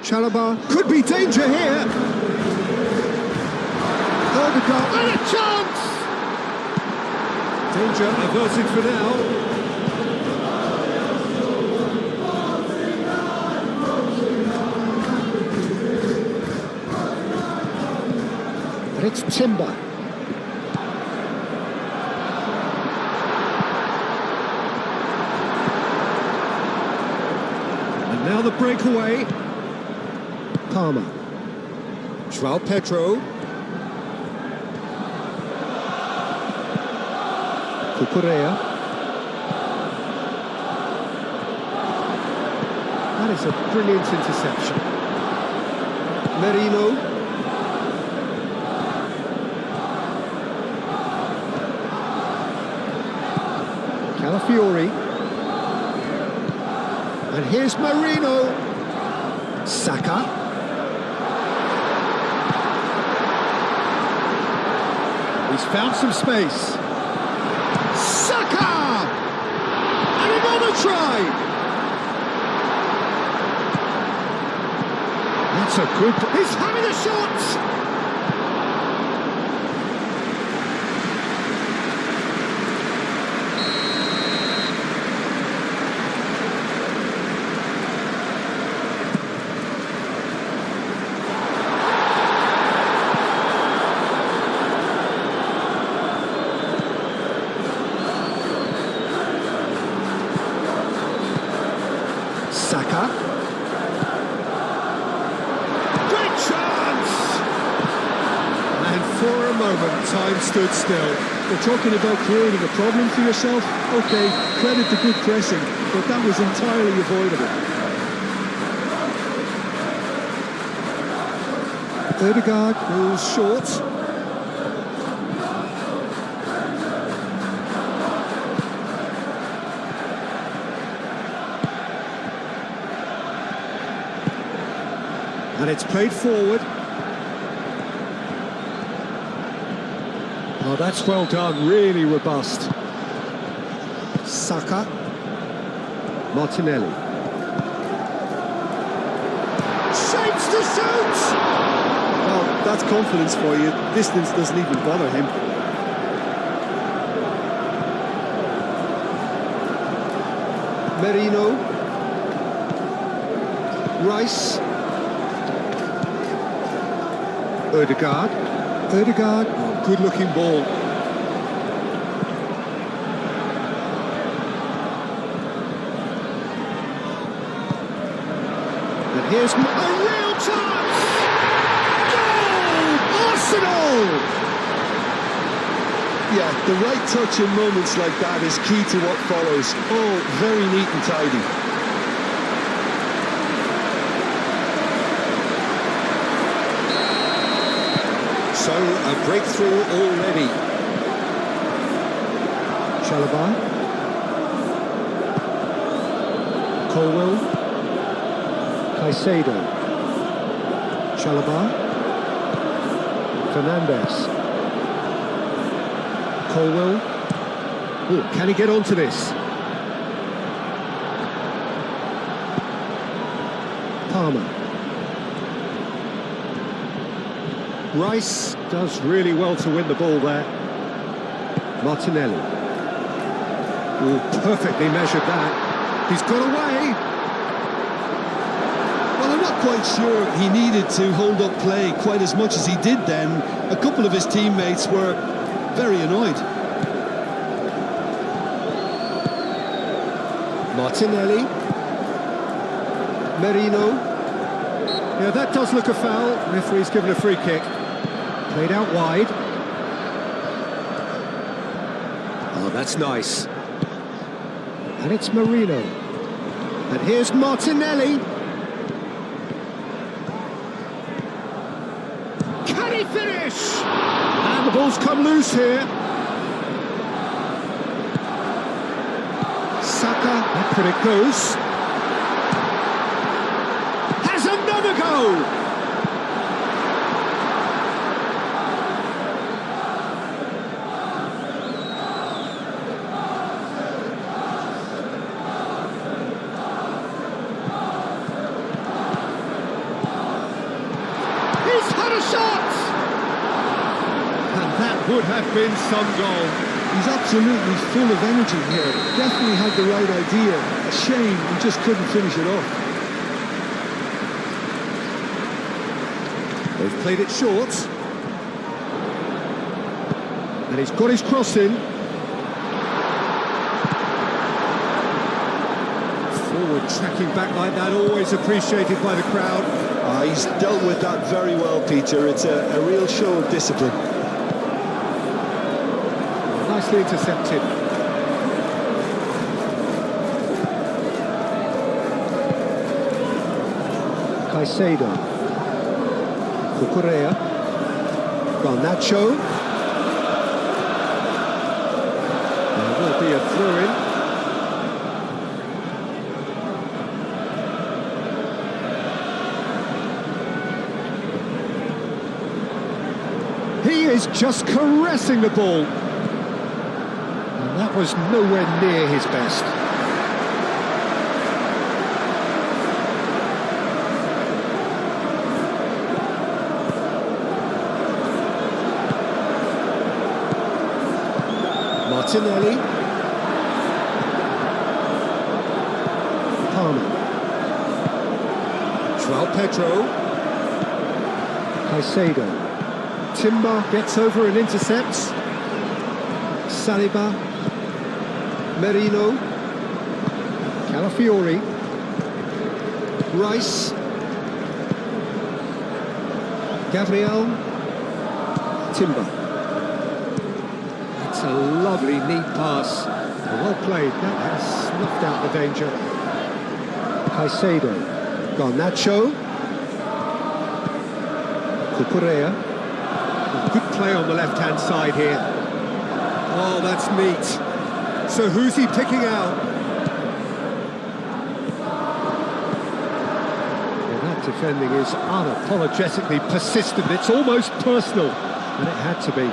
Chalobah could be danger here. Odegaard and a chance! Danger averted for now. And it's Timber. And now the breakaway. Palmer. João Pedro. Cucurella. That is a brilliant interception. Merino. Calafiori. And here's Merino. Saka. He's found some space. Saka! And another try! That's a good... He's having a shot! Saka. Great chance! And for a moment, time stood still. We're talking about creating a problem for yourself. OK, credit to good pressing, but that was entirely avoidable. Odegaard goes short. And it's played forward. Oh, that's well done, really robust. Saka. Martinelli. Shapes to shoot! Well, that's confidence for you. Distance doesn't even bother him. Merino. Rice. Odegaard. Odegaard. Oh, good-looking ball. And here's a real chance! Goal! Arsenal! Yeah, the right touch in moments like that is key to what follows. Oh, very neat and tidy. So, a breakthrough already. Chalobah. Colwell. Caicedo. Chalobah. Fernandes. Colwell. Oh, can he get onto this? Palmer. Rice does really well to win the ball there. Martinelli. Oh, perfectly measured that. He's got away. Well, I'm not quite sure he needed to hold up play quite as much as he did then. A couple of his teammates were very annoyed. Martinelli. Merino. Yeah, that does look a foul. Referee's given a free kick. Played out wide. Oh, that's nice. And it's Merino. And here's Martinelli. Can he finish? And the ball's come loose here. Saka, up it goes. Has another go! could have been some goal. He's absolutely full of energy here. Definitely had the right idea. A shame he just couldn't finish it off. They've played it short. And he's got his cross in. Forward tracking back like that, always appreciated by the crowd. He's dealt with that very well, Peter. It's a real show of discipline. Nicely intercepted. Caicedo. Cucurella. Garnacho. There will be a throw-in. He is just caressing the ball. And that was nowhere near his best. Martinelli. Palmer. João Pedro. Caicedo. Timber gets over and intercepts. Saliba. Merino. Calafiori. Rice. Gabriel. Timber. That's a lovely, neat pass. Well played. That has snuffed out the danger. Caicedo. Garnacho. Cucurella. Good play on the left-hand side here. Oh, that's neat. So who's he picking out? Well, that defending is unapologetically persistent. It's almost personal, and it had to be.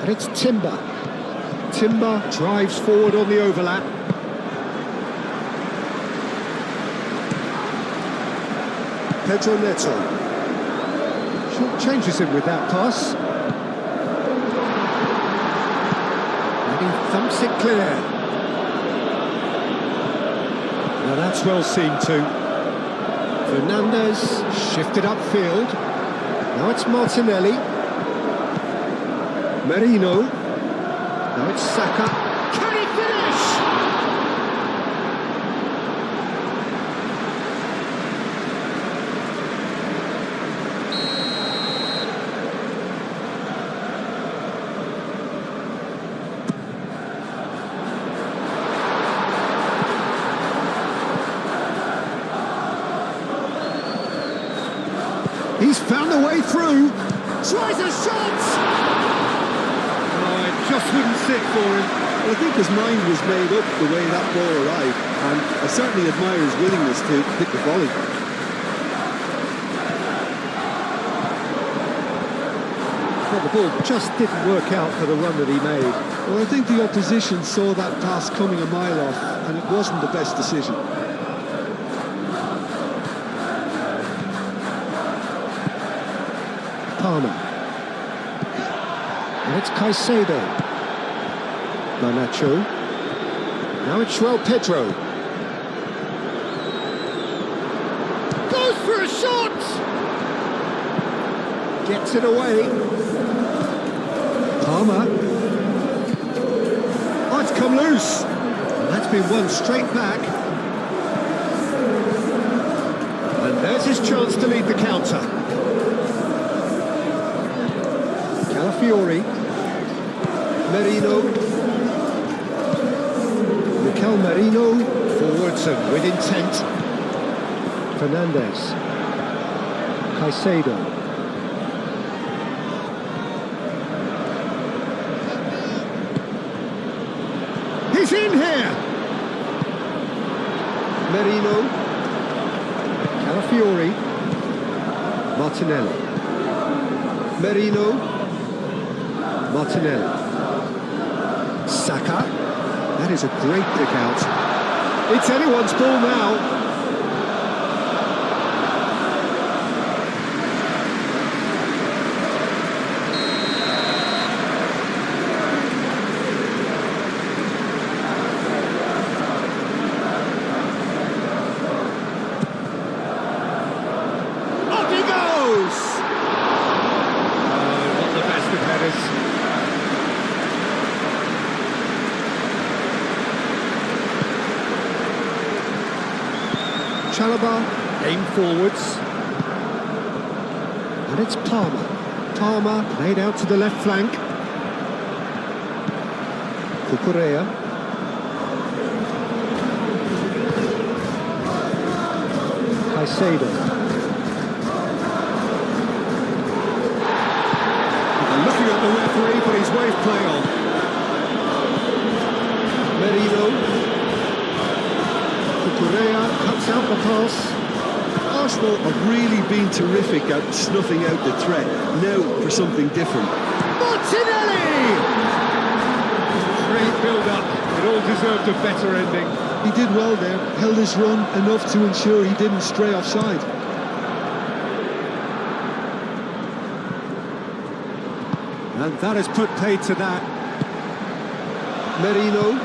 And it's Timber. Timber drives forward on the overlap. Pedro Neto. Short changes him with that pass. And he thumps it clear. Now that's well seen too. Fernandez shifted upfield. Now it's Martinelli. Merino. Now it's Saka. Can he finish? He's found a way through. Tries a shot! Oh, it just wouldn't sit for him. Well, I think his mind was made up the way that ball arrived, and I certainly admire his willingness to hit the volley. Well, the ball just didn't work out for the run that he made. Well, I think the opposition saw that pass coming a mile off, and it wasn't the best decision. Palmer. And it's Caicedo. Garnacho. Now it's João Pedro. Goes for a shot! Gets it away. Palmer. Oh, it's come loose. And that's been won straight back. And there's his chance to lead the counter. Calafiori. Merino. Mikel Merino. Forwards and with intent. Fernandez. Caicedo. He's in here! Merino. Calafiori. Martinelli. Merino. Martinelli. Saka. That is a great pick out. It's anyone's ball now. Alaba, aim forwards. And it's Palmer. Palmer played out to the left flank. Cucurella. Caicedo. And looking at the referee, but he's waved play on. Merino. Cucurella cuts out the pass. Arsenal have really been terrific at snuffing out the threat. Now for something different. Martinelli! Great build-up. It all deserved a better ending. He did well there, held his run enough to ensure he didn't stray offside. And that has put paid to that. Merino.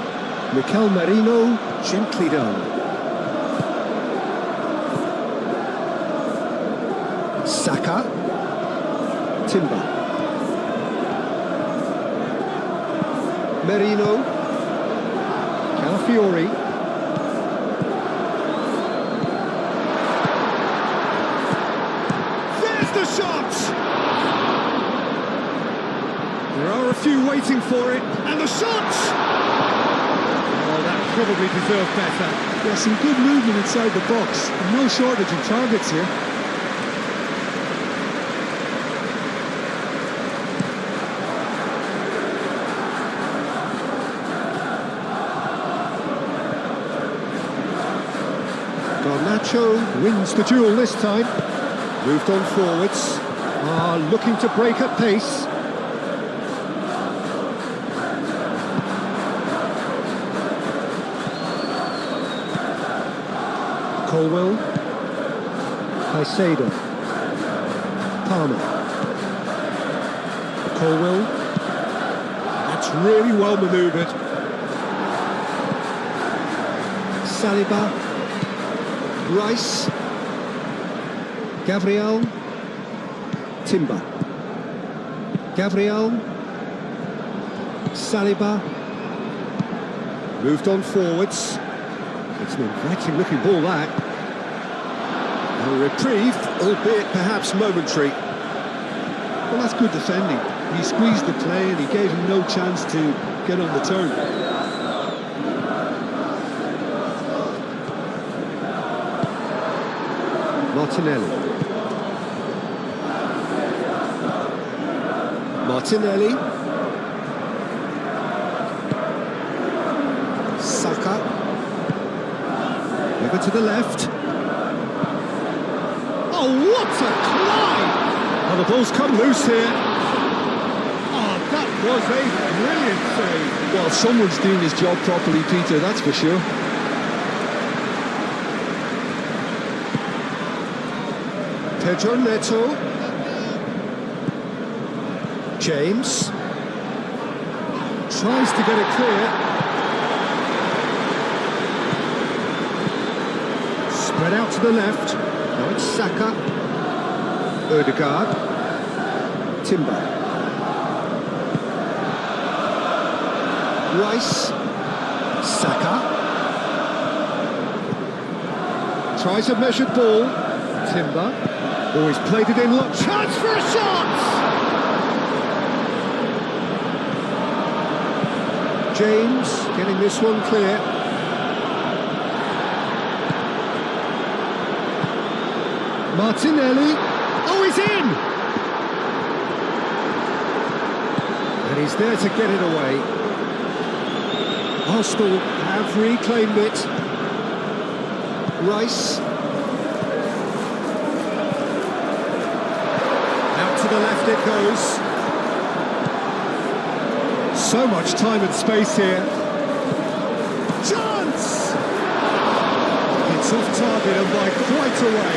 Mikel Merino, gently done. Saka. Timber. Merino. Calafiori. There's the shot! There are a few waiting for it, and the shot! Oh, that probably deserved better. Yeah, some good movement inside the box. No shortage of targets here. Garnacho wins the duel this time. Moved on forwards. Looking to break at pace. Colwell. Caicedo. Palmer. Colwell. That's really well manoeuvred. Saliba. Rice. Gabriel. Timber. Gabriel. Saliba. Moved on forwards. It's an inviting looking ball, that. A reprieve, albeit perhaps momentary. Well, that's good defending. He squeezed the play and he gave him no chance to get on the turn. Martinelli. Martinelli. Saka. Over to the left. Oh, what a climb! Oh, the ball's come loose here. Oh, that was a brilliant save. Well, someone's doing his job properly, Peter, that's for sure. Pedro Neto. James. Tries to get it clear. Spread out to the left. Now it's Saka. Ødegaard. Timber. Rice. Saka. Tries a measured ball. Timber. Oh, he's played it in. Look, chance for a shot! James getting this one clear. Martinelli. Oh, he's in! And he's there to get it away. Arsenal have reclaimed it. Rice. Out to the left it goes. So much time and space here. Chance! It's off target and by quite a way.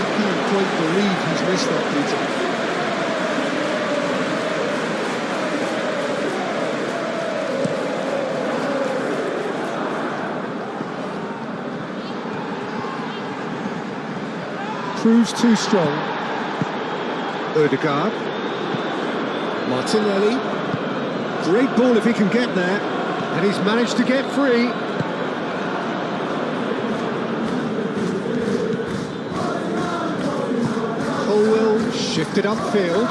I can't quite believe he's missed that, Peter. Proves too strong. Ødegaard. Martinelli. Great ball if he can get there. And he's managed to get free. Shifted upfield.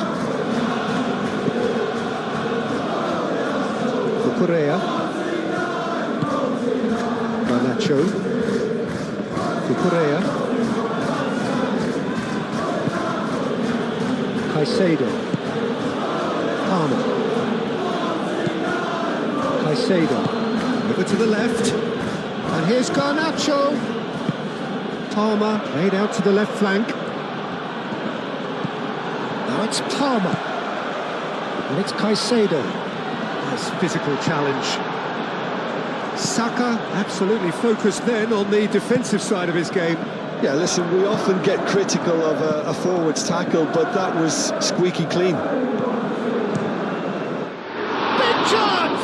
Cucurella. Garnacho. Cucurella. Caicedo. Palmer. Caicedo. Over to the left. And here's Garnacho. Palmer played out to the left flank. Now it's Palmer. And it's Caicedo. Nice physical challenge. Saka absolutely focused then on the defensive side of his game. Yeah, listen, we often get critical of a forward's tackle, but that was squeaky clean. Big chance!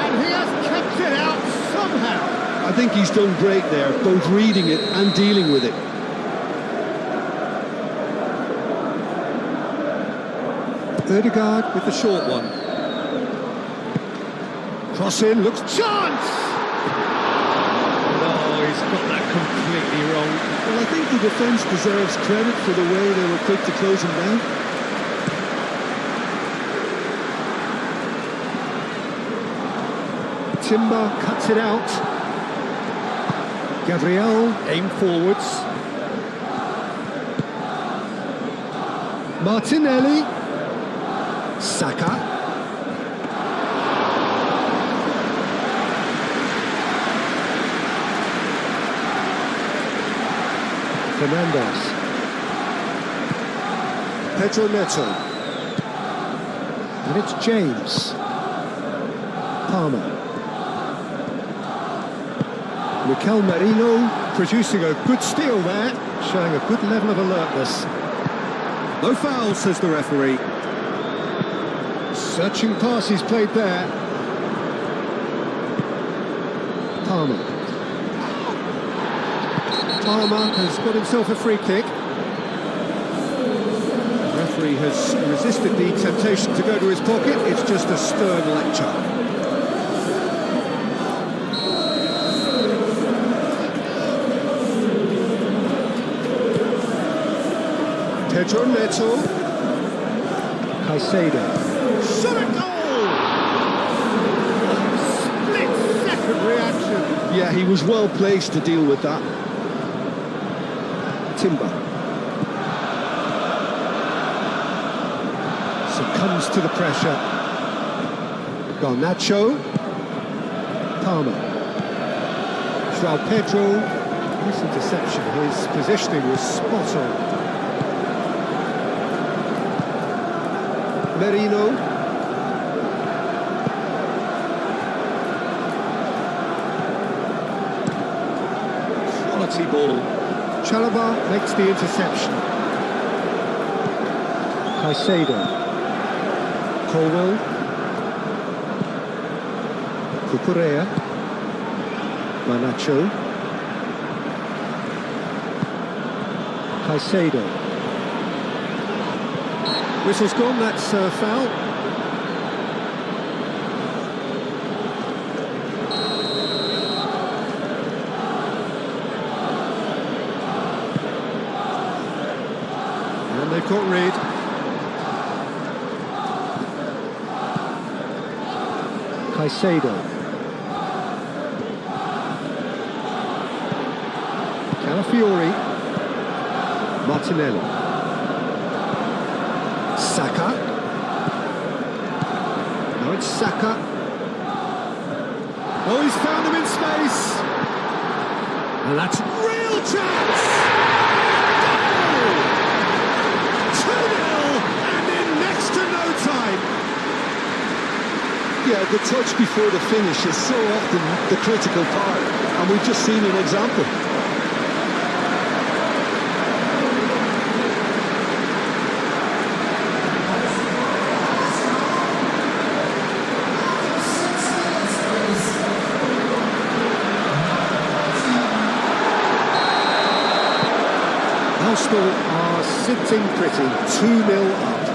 And he has kept it out somehow. I think he's done great there, both reading it and dealing with it. Ødegaard with the short one. Cross in, looks chance! No, he's got that completely wrong. Well, I think the defence deserves credit for the way they were quick to close him down. Timber cuts it out. Gabriel aimed forwards. Martinelli. Saka. Fernandes. Pedro Neto. And it's James. Palmer. Mikel Merino producing a good steal there, showing a good level of alertness. No foul, says the referee. Searching pass he's played there. Palmer. Palmer has got himself a free kick. The referee has resisted the temptation to go to his pocket. It's just a stern lecture. Pedro Neto. Caicedo. Shot a goal! Split-second reaction. Yeah, he was well placed to deal with that. Timber. Succumbs to the pressure. Garnacho. Palmer. João Pedro. Nice interception. His positioning was spot on. Merino. Quality ball. Chalobah makes the interception. Caicedo. Colwell. Cucurella. Garnacho. Caicedo. Whistle's gone, that's foul. And they've got Reid. Caicedo. Calafiori. Martinelli. Saka. Now it's Saka. Oh, he's found him in space. And that's real chance! Goal! 2-0 and in next to no time. Yeah, the touch before the finish is so often the critical part, and we've just seen an example. Arsenal are sitting pretty, 2-0 up.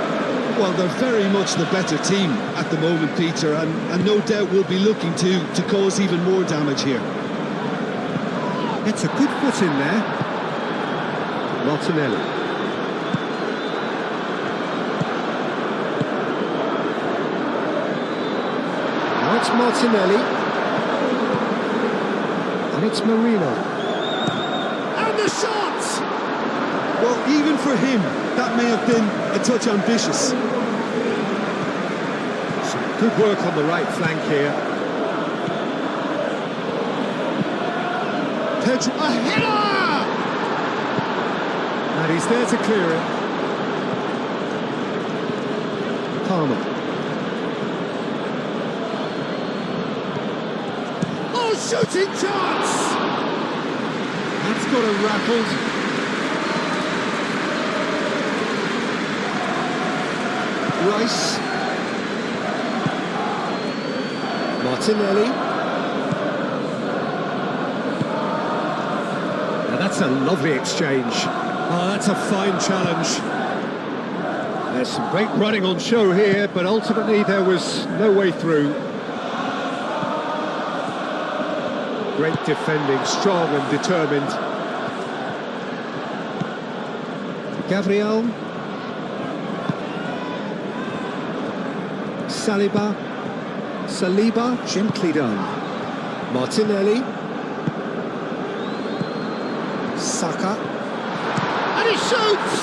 Well, they're very much the better team at the moment, Peter, and no doubt will be looking to cause even more damage here. Gets a good foot in there. Martinelli. it's Martinelli. And it's Marino. And the shot! Well, even for him, that may have been a touch ambitious. Some good work on the right flank here. Pedro, a header! And he's there to clear it. Palmer. Oh, shooting chance! That's got him rattled. Rice. Martinelli. Now that's a lovely exchange. Oh, that's a fine challenge. There's some great running on show here, but ultimately there was no way through. Great defending, strong and determined. Gabriel. Saliba, gently done. Martinelli. Saka. And he shoots!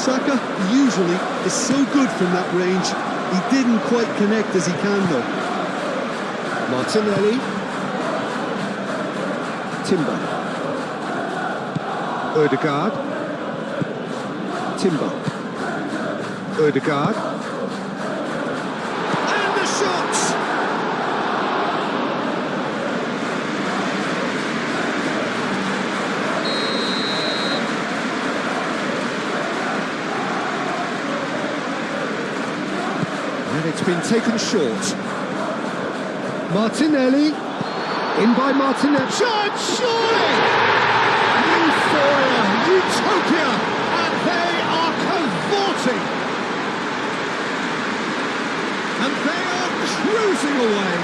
Saka usually is so good from that range. He didn't quite connect as he can though. Martinelli. Timber. Ødegaard. Timber. Ødegaard. And the shot! And it's been taken short. Martinelli. In by Martinelli. Shot, surely! Euphoria, utopia, and they are cavorting. And they are cruising away.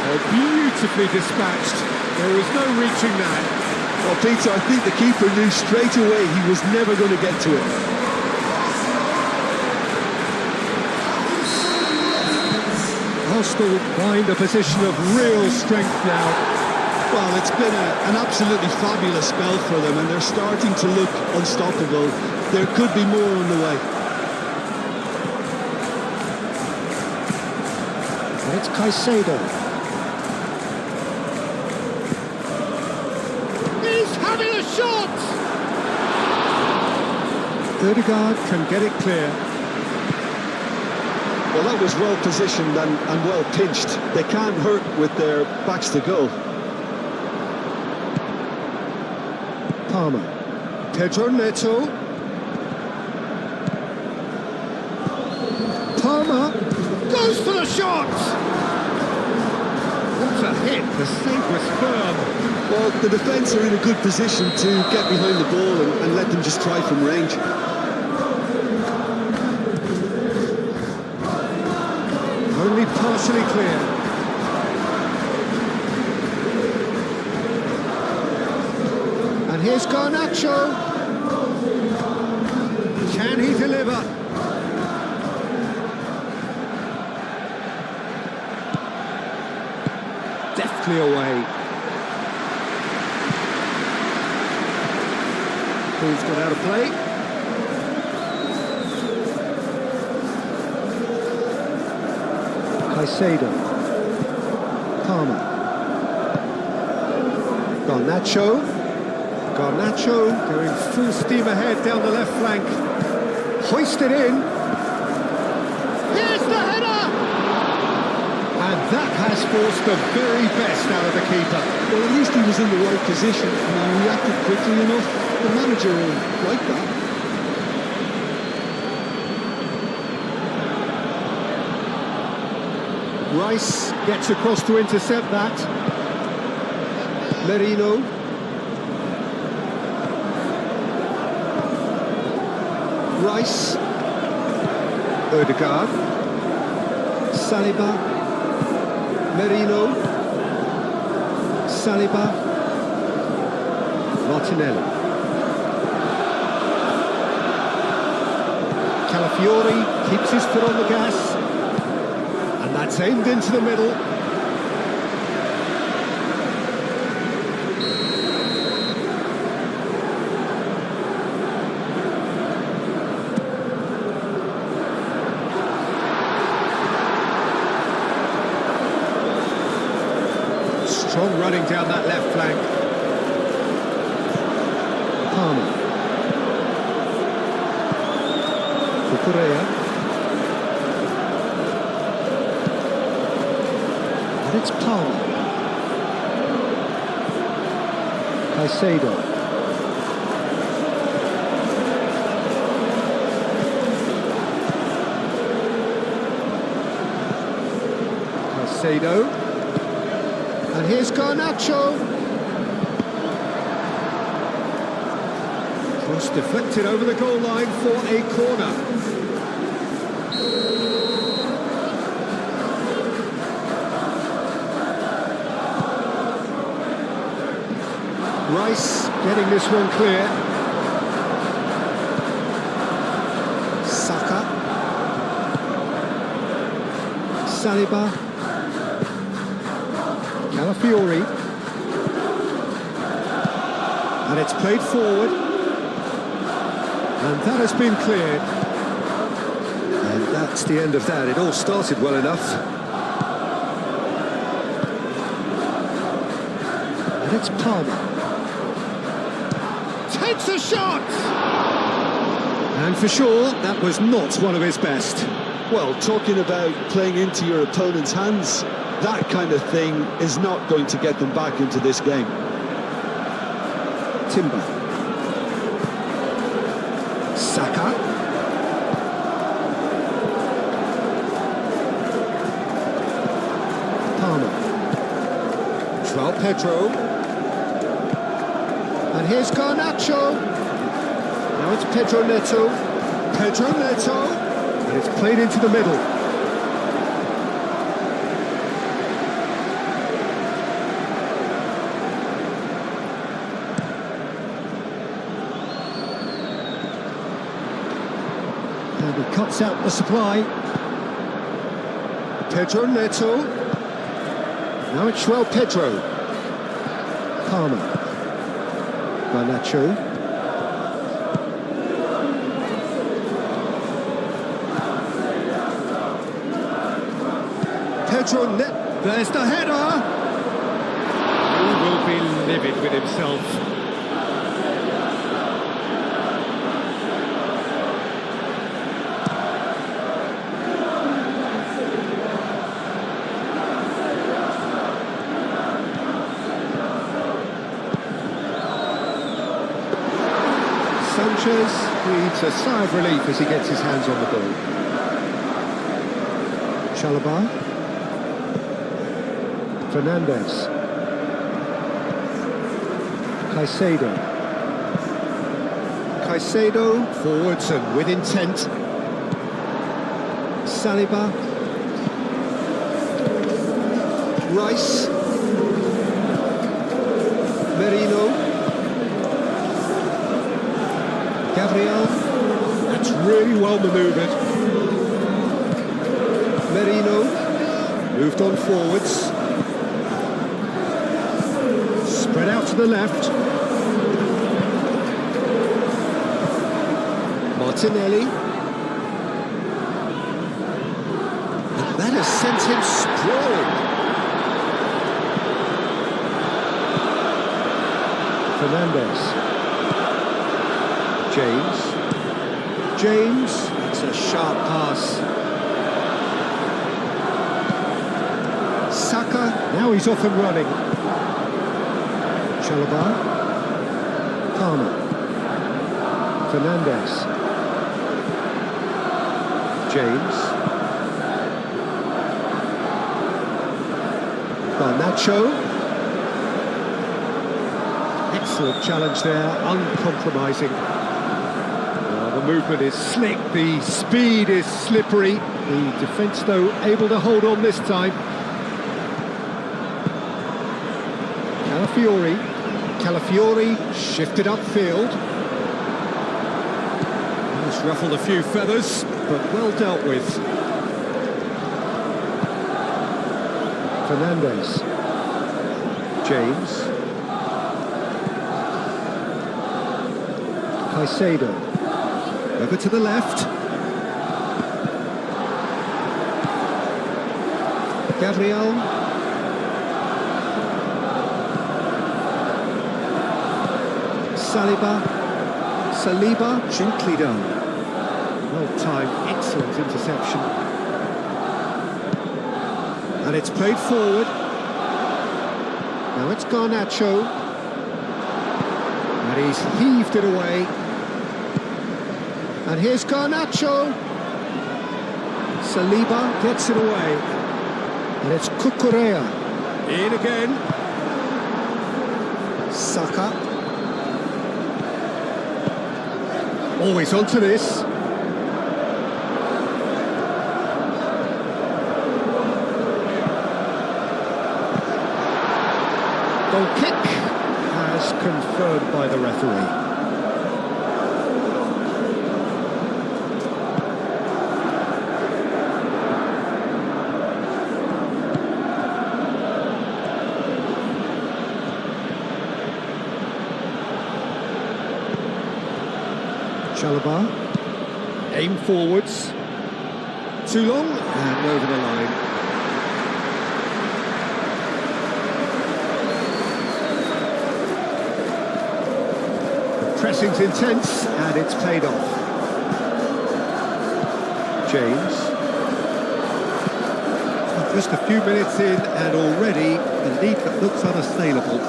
Oh, beautifully dispatched. There was no reaching that. Well, Peter, I think the keeper knew straight away he was never going to get to it. Arsenal find a position of real strength now. Well, it's been an absolutely fabulous spell for them, and they're starting to look unstoppable. There could be more on the way. And it's Caicedo. He's having a shot! Ødegaard can get it clear. Well, that was well positioned and well pinched. They can't hurt with their backs to goal. Palmer. Pedro Neto. Palmer goes for the shot! What a hit, the save was firm. Well, the defence are in a good position to get behind the ball and let them just try from range. Only partially clear. And here's Garnacho. Can he deliver? Deftly away. Ball's got out of play. Caicedo. Palmer. Garnacho going full steam ahead down the left flank. Hoisted in. Here's the header! And that has forced the very best out of the keeper. Well, at least he was in the right position and he reacted quickly enough. The manager will like that. Rice gets across to intercept that. Merino. Rice. Ødegaard. Saliba. Merino. Saliba. Martinelli. Calafiori keeps his foot on the gas. And that That's aimed into the middle. Strong running down that left flank. Palmer. Cucurella. And it's Palmer. Caicedo. Caicedo. And here's Garnacho. Cross deflected over the goal line for a corner. Rice getting this one clear. Saka. Saliba. Calafiori. And it's played forward. And that has been cleared. And that's the end of that. It all started well enough. And it's Palmer. Takes a shot! And for sure, that was not one of his best. Well, talking about playing into your opponent's hands, that kind of thing is not going to get them back into this game. Timber. Saka. Palmer. João Pedro. And here's Garnacho. Now it's Pedro Neto. Pedro Neto. And it's played into the middle. And he cuts out the supply. Pedro Neto. Now it's João Pedro. Palmer. Garnacho. Pedro Net. There's the header. He will be livid with himself. Sanchez breathes a sigh of relief as he gets his hands on the ball. Chalobah. Fernandez. Caicedo. Caicedo forwards and with intent. Saliba. Rice. Merino. Gabriel. That's really well manoeuvred. Merino. Moved on forwards. Spread out to the left. Martinelli. And that has sent him sprawling. Fernandez. James. It's a sharp pass. Saka. Now he's off and running. Chalobah. Palmer. Fernandez. James. Garnacho. Excellent challenge there, uncompromising. The movement is slick, the speed is slippery. The defence, though, able to hold on this time. Calafiori shifted upfield. He's ruffled a few feathers, but well dealt with. Fernandez. James. Caicedo. Over to the left. Gabriel. Saliba, gently done. Well-timed, excellent interception. And it's played forward. Now it's Garnacho. And he's heaved it away. And here's Garnacho. Saliba gets it away. And it's Cucurella. In again. Saka. Always onto this. Goal kick as confirmed by the referee. Chalobah, aim forwards, too long and over the line. The pressing's intense and it's paid off. James. Just a few minutes in and already a lead that looks unassailable.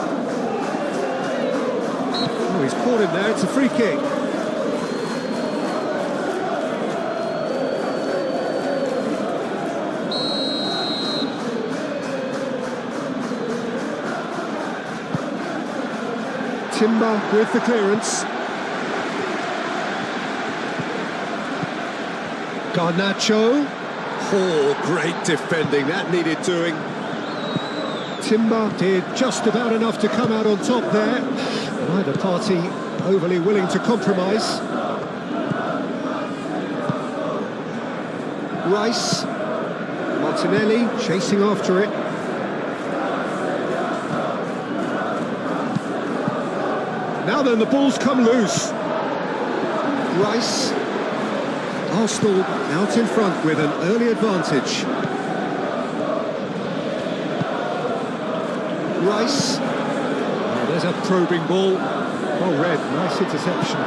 Oh, he's caught him there, it's a free kick. Timber with the clearance. Garnacho. Oh, great defending, that needed doing. Timber did just about enough to come out on top there. Neither party overly willing to compromise. Rice. Martinelli chasing after it. Now then, the ball's come loose. Rice. Arsenal out in front with an early advantage. Rice. Oh, there's a probing ball. Well read, nice interception.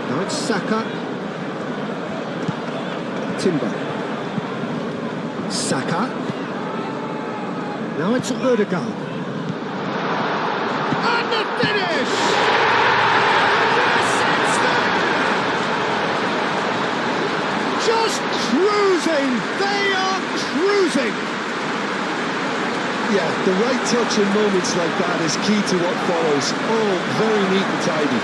Now it's Saka. Timber. Saka. Now it's Odegaard. And the finish! Just cruising! They are cruising! Yeah, the right touch in moments like that is key to what follows. Oh, very neat and tidy.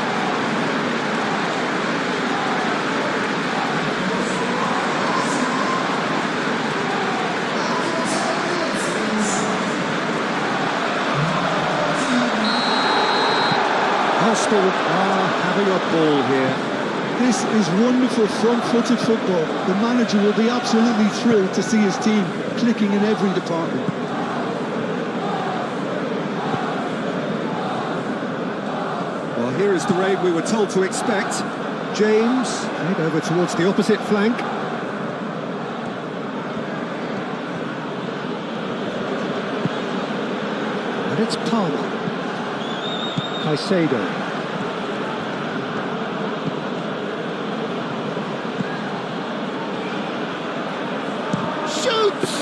Arsenal are having a ball here. This is wonderful front-footed football. The manager will be absolutely thrilled to see his team clicking in every department. Well, here is the raid we were told to expect. James, head over towards the opposite flank. And it's Palmer. Caicedo. Shoots!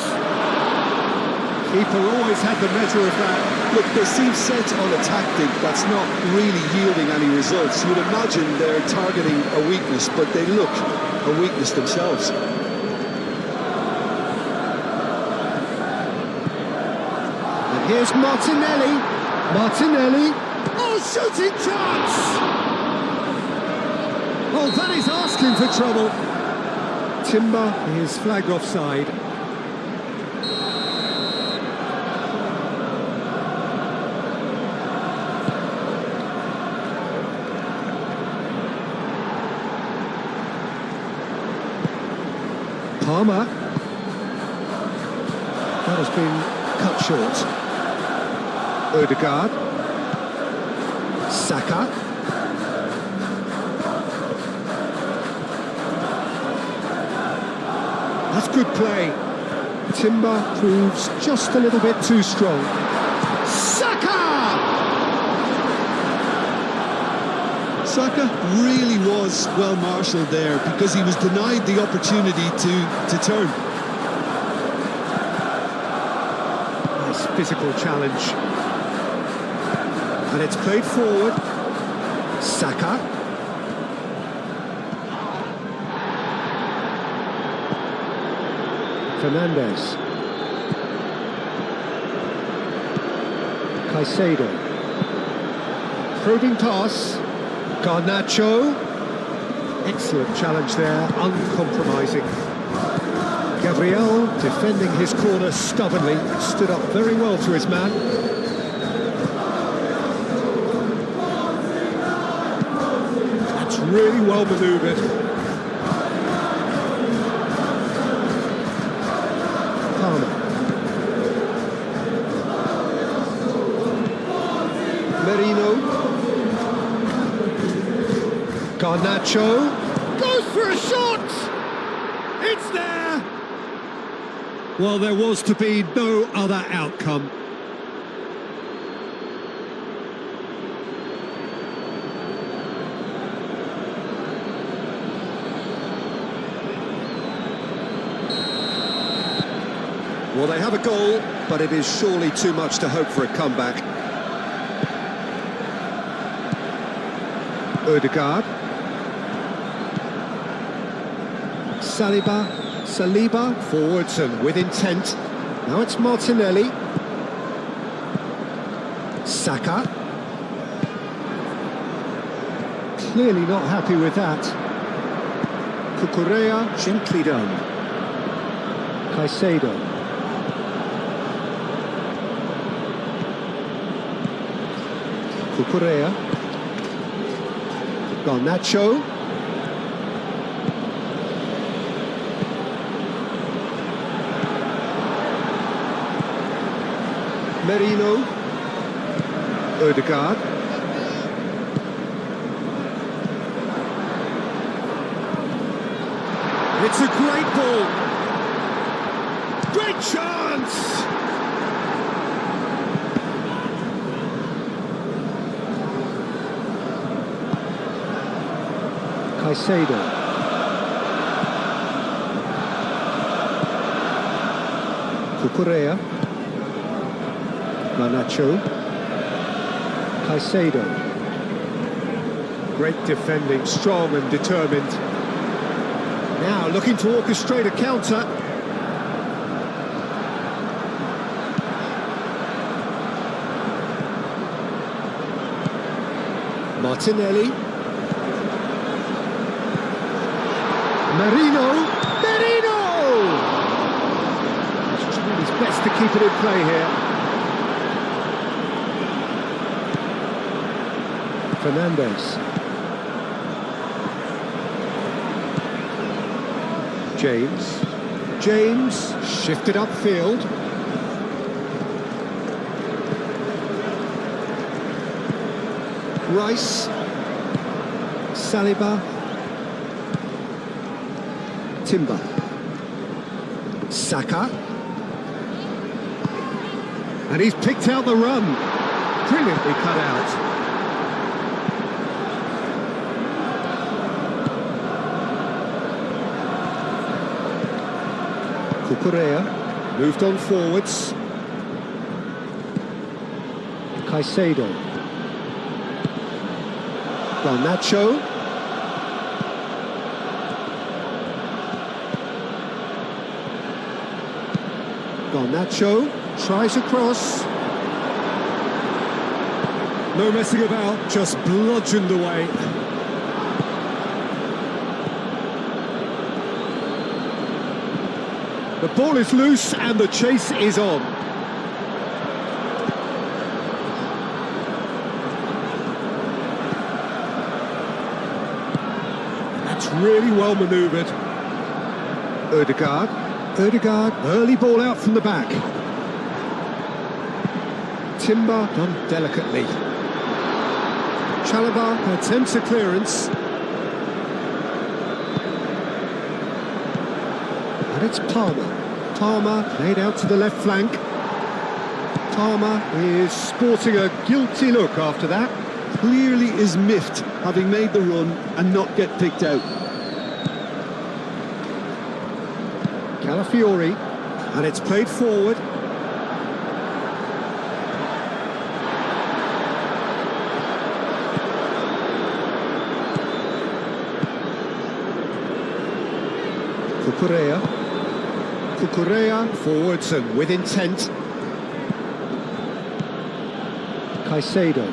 Keeper always had the measure of that. Look, they seem set on a tactic that's not really yielding any results. You'd imagine they're targeting a weakness, but they look a weakness themselves. And here's Martinelli. Martinelli. Oh, shooting chance! Oh, that is asking for trouble. Timber is flagged offside. Palmer. That has been cut short. Odegaard. Saka. That's good play. Timber proves just a little bit too strong. Saka! Saka really was well marshalled there because he was denied the opportunity to turn. Nice physical challenge. And it's played forward. Saka. Fernandes. Caicedo. Probing pass. Garnacho. Excellent challenge there, uncompromising. Gabriel, defending his corner stubbornly, stood up very well to his man. That's really well manoeuvred. Palmer. Merino. Garnacho goes for a shot! It's there! Well, there was to be no other outcome. Well, they have a goal, but it is surely too much to hope for a comeback. Odegaard. Saliba, forwards and with intent. Now it's Martinelli. Saka. Clearly not happy with that. Cucurella, gently done. Caicedo. Cucurella. Garnacho. Merino. Odegaard. It's a great ball. Great chance! Caicedo. Cucurella. Garnacho. Caicedo. Great defending, strong and determined. Now looking to orchestrate a counter. Martinelli. Merino. He's trying his best to keep it in play here. Fernandes. James shifted upfield. Rice. Saliba. Timber. Saka. And he's picked out the run. Brilliantly cut out. Cucurella moved on forwards. Caicedo. Garnacho. Garnacho tries a cross. No messing about, just bludgeoned away. The ball is loose and the chase is on. That's really well manoeuvred. Ødegaard. Ødegaard, early ball out from the back. Timber done delicately. Chalobah attempts a clearance. And it's Palmer. Palmer laid out to the left flank. Palmer is sporting a guilty look after that. Clearly is miffed, having made the run and not get picked out. Calafiori, and it's played forward. Cucurella forwards and with intent. Caicedo.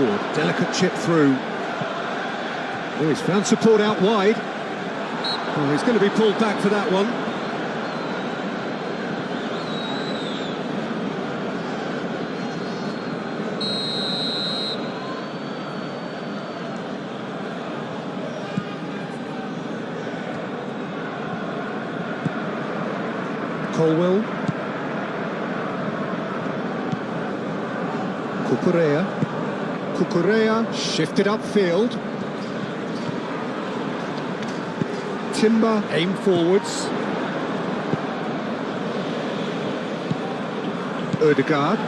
Oh, delicate chip through. Oh, he's found support out wide. Oh, he's going to be pulled back for that one. Colwell. Cucurella shifted upfield. Timber aimed forwards. Ødegaard.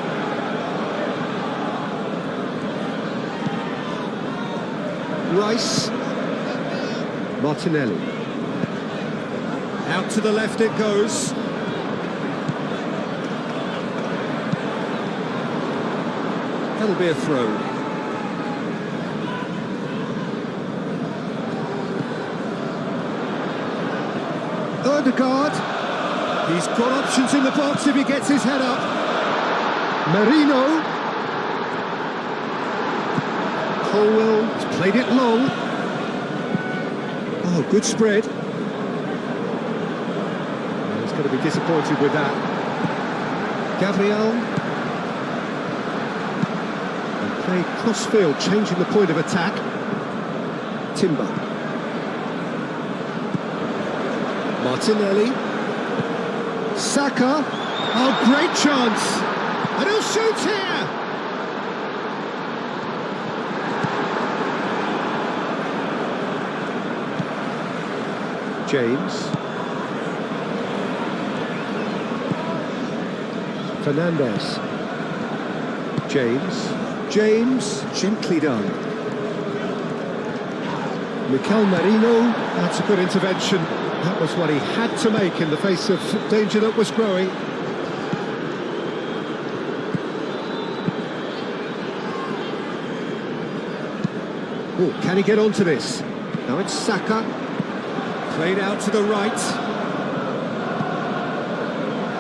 Rice. Martinelli. Out to the left it goes. That'll be a throw. Ødegaard. He's got options in the box if he gets his head up. Merino. Colwell has played it long. Oh, good spread. He's going to be disappointed with that. Gabriel. Play cross-field, changing the point of attack. Timber. Martinelli. Saka. Oh, great chance. And he'll shoot here. James. Fernandes. James, gently done. Mikel Merino, that's a good intervention. That was what he had to make in the face of danger that was growing. Oh, can he get onto this? Now it's Saka. Played out to the right.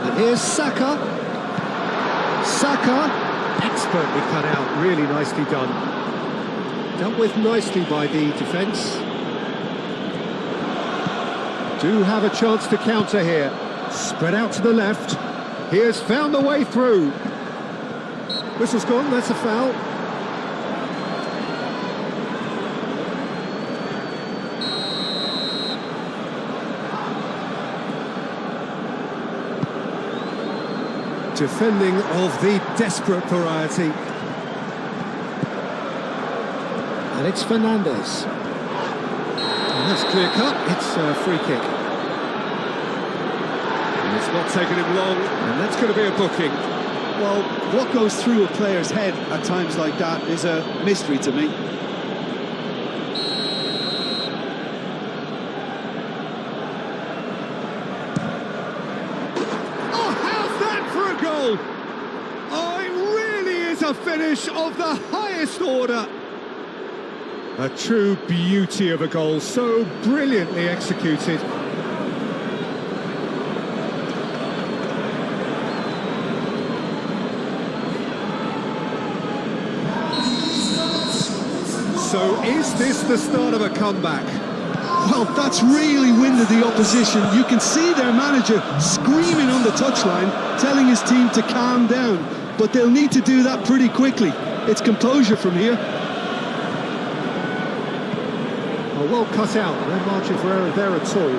And here's Saka. Expertly cut out, really nicely done. Dealt with nicely by the defence. Do have a chance to counter here. Spread out to the left. He has found the way through. Whistle's gone, that's a foul. Defending of the desperate variety. And it's Fernandes. And that's clear cut, it's a free kick. And it's not taken him long, and that's going to be a booking. Well, what goes through a player's head at times like that is a mystery to me. Oh, it really is a finish of the highest order. A true beauty of a goal, so brilliantly executed. So is this the start of a comeback? Well, that's really winded the opposition. You can see their manager screaming on the touchline, telling his team to calm down. But they'll need to do that pretty quickly It's composure from here. Oh, well cut out. No margin for error there at all.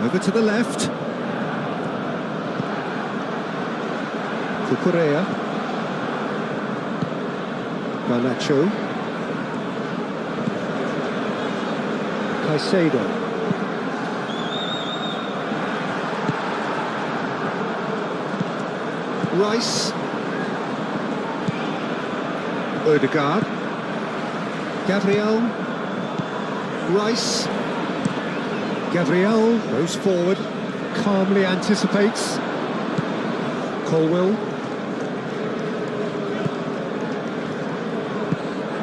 Over to the left. Cucurella. Garnacho. Caicedo. Rice. Ødegaard. Gabriel. Rice. Gabriel goes forward, calmly anticipates. Colwill.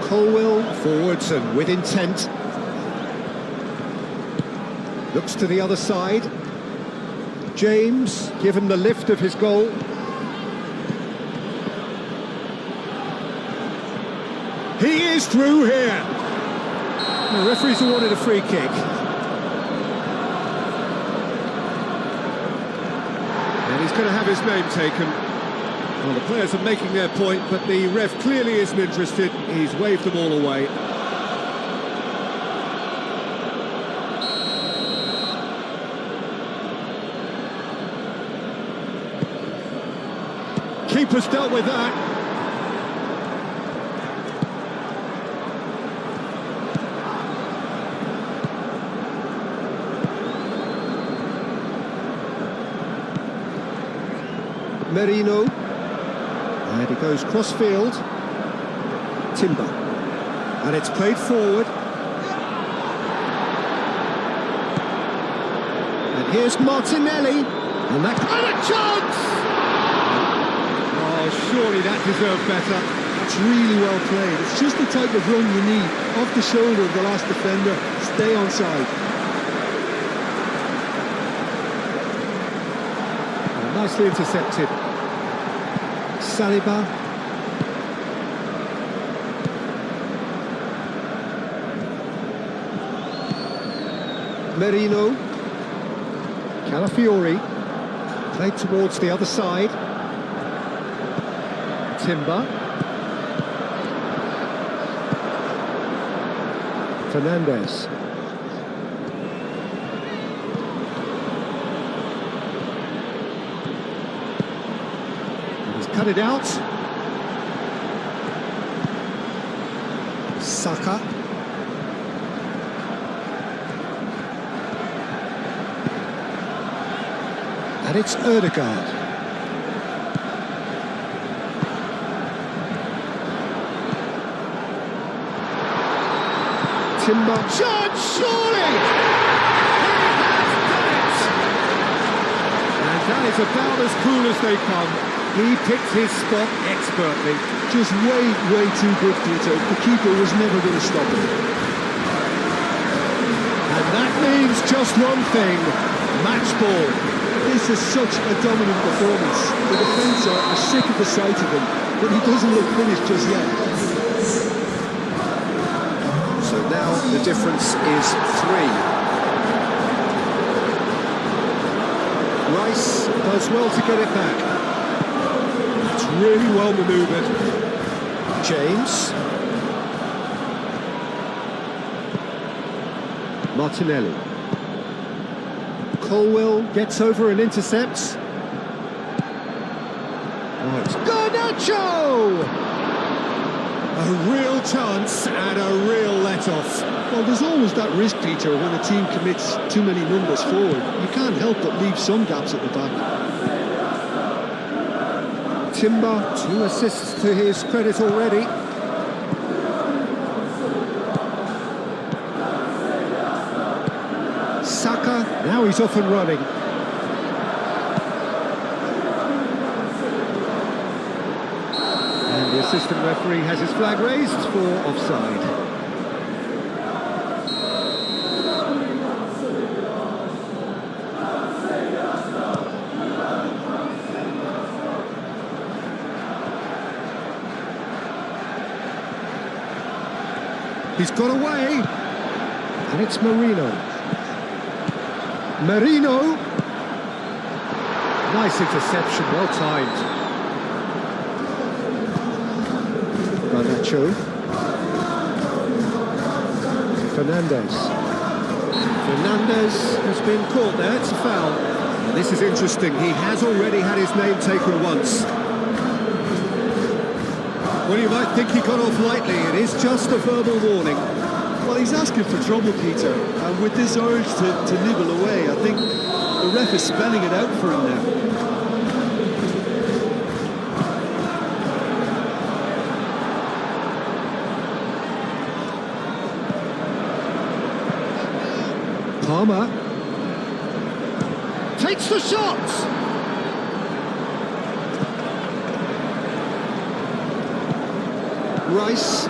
Colwill forwards and with intent. Looks to the other side. James, given the lift of his goal. He is through here. The referee's awarded a free kick. And he's going to have his name taken. Well, the players are making their point, but the ref clearly isn't interested. He's waved them all away. Keeper's dealt with that. Merino, and it goes cross-field. Timber, and it's played forward. And here's Martinelli, and that and a chance! Oh, surely that deserved better. That's really well played. It's just the type of run you need. Off the shoulder of the last defender, stay onside. Nicely intercepted. Saliba. Merino. Calafiori. Played towards the other side. Timber. Fernandez. Cut it out. Saka. And it's Ødegaard. Timber. Chance, surely! He has done it! And that is about as cool as they come. He picked his spot expertly. Just way too good, Peter. The keeper was never going to stop him. And that means just one thing, match ball. This is such a dominant performance. The defence are sick of the sight of him, but he doesn't look finished just yet. So now the difference is 3. Rice does well to get it back. Really well manoeuvred. James. Martinelli. Colwill gets over and intercepts. Oh, it's Garnacho! A real chance and a real let-off. Well, there's always that risk, Peter, when a team commits too many numbers forward. You can't help but leave some gaps at the back. Timber, 2 assists to his credit already. Saka, now he's off and running. And the assistant referee has his flag raised for offside. He's got away, and it's Merino. Merino! Nice interception, well timed. Sancho. Fernandez. Fernandez has been caught there, it's a foul. This is interesting, he has already had his name taken once. Well, you might think he got off lightly, it is just a verbal warning. Well, he's asking for trouble, Peter, and with this urge to nibble away, I think the ref is spelling it out for him now. Palmer takes the shot. Rice.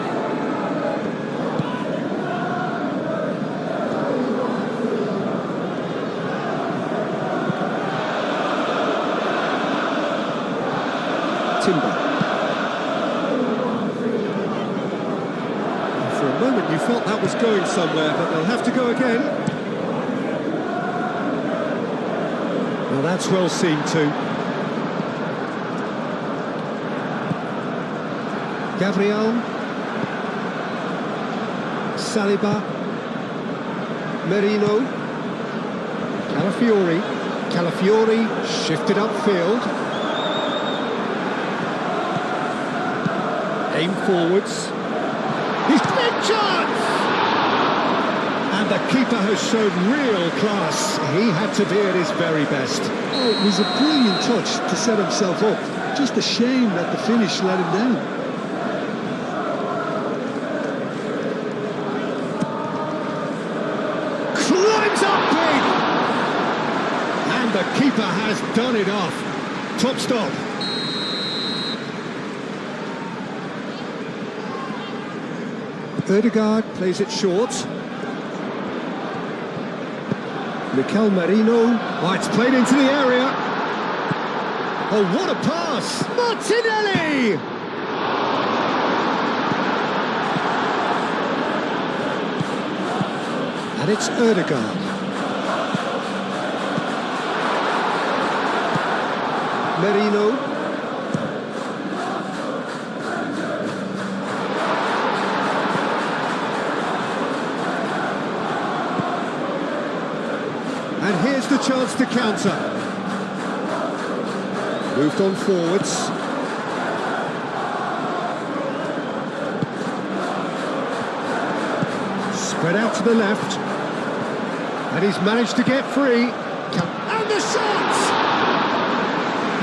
Timber. For a moment you felt that was going somewhere, but they'll have to go again. Well, that's well seen too. Gabriel. Saliba. Merino. Calafiori. Calafiori shifted upfield. Aim forwards. He's big chance! And the keeper has shown real class. He had to be at his very best. Oh, it was a brilliant touch to set himself up. Just a shame that the finish let him down. Climbs up big! And the keeper has done it off. Top stop. Ødegaard plays it short. Mikel Merino. Oh, it's played into the area. Oh, what a pass! Martinelli! And it's Ødegaard. Merino. And here's the chance to counter. Moved on forwards. Spread out to the left. And he's managed to get free. And the shot!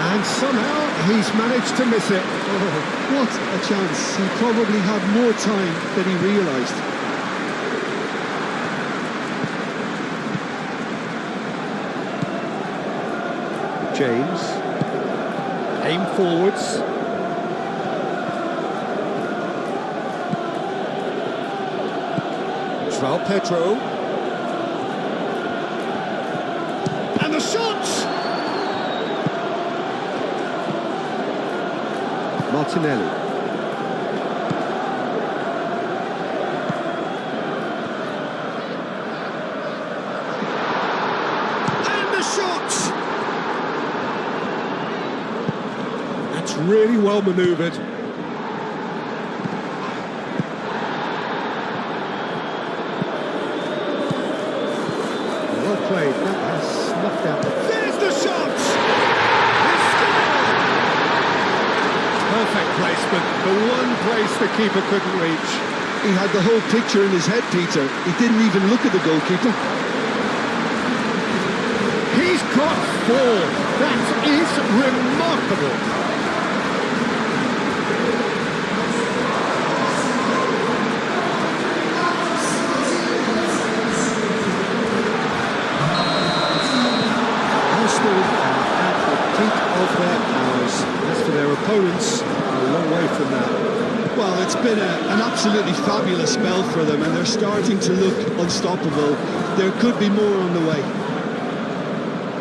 And somehow he's managed to miss it. Oh, what a chance. He probably had more time than he realised. James. Aim forwards. João Pedro. And the shot! Martinelli. And the shot! That's really well manoeuvred. Well played, that has snuffed out. There's the shot! It's scored! Perfect placement, the one place the keeper couldn't reach. He had the whole picture in his head, Peter. He didn't even look at the goalkeeper. He's got four. That is remarkable. Arsenal are at the peak of their powers. As for their opponents, a long way from that. Well, it's been an absolutely fabulous spell for them, and they're starting to look unstoppable. There could be more on the way.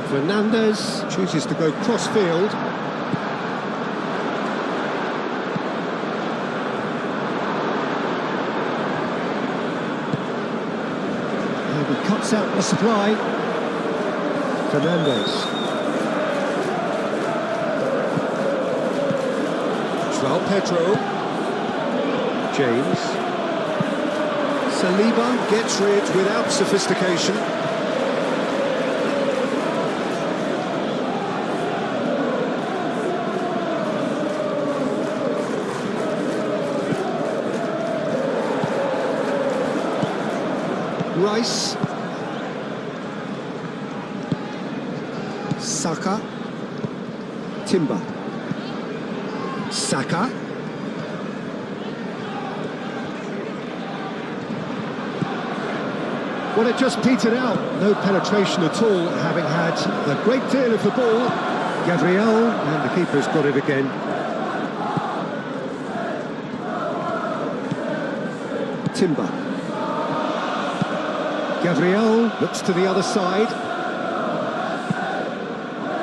Fernandez chooses to go cross-field. And he cuts out the supply. Fernandez. João Pedro. James. Saliba gets rid without sophistication. Rice. Saka. Timber. Saka. Well, it just petered out. No penetration at all, having had a great deal of the ball. Gabriel, and the keeper's got it again. Timber. Gabriel looks to the other side.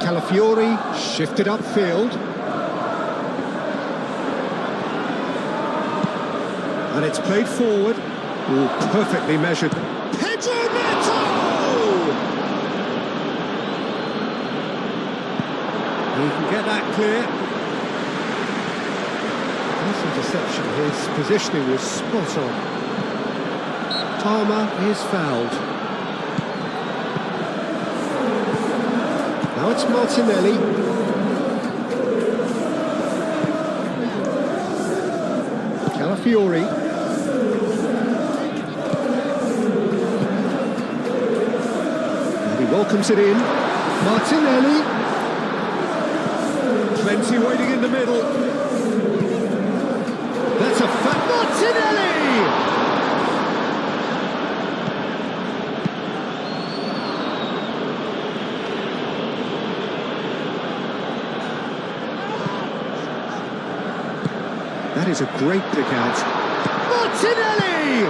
Calafiori shifted upfield. And it's played forward. Ooh, perfectly measured. Pedro Neto! He can get that clear. Nice interception. His positioning was spot on. Palmer is fouled. Now it's Martinelli. Calafiori. And he welcomes it in. Martinelli. Plenty waiting in the middle. That's a fat Martinelli! That is a great pick out. Martinelli!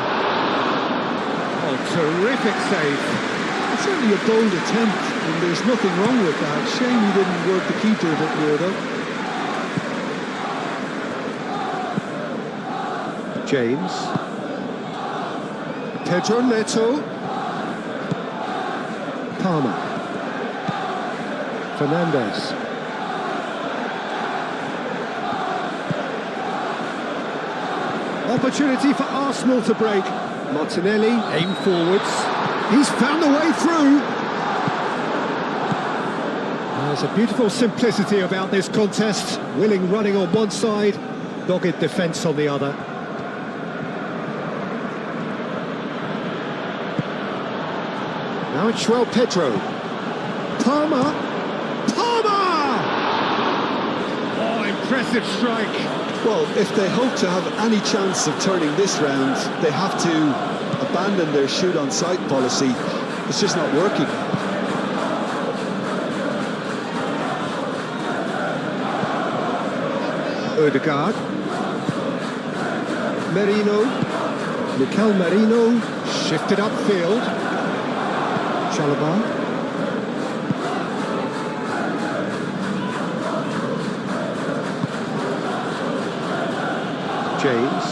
Oh, terrific save. It's certainly a bold attempt, and there's nothing wrong with that. Shame he didn't work the keeper a bit more, though. James. Pedro Neto. Palmer. Fernandes. Opportunity for Arsenal to break. Martinelli, aim forwards. He's found the way through. There's a beautiful simplicity about this contest. Willing running on one side, dogged defence on the other. Now it's João Pedro. Palmer. Palmer! Oh, impressive strike. Well, if they hope to have any chance of turning this round, they have to abandon their shoot-on-sight policy. It's just not working. Odegaard. Merino. Mikel Merino shifted upfield. Chalobah. James,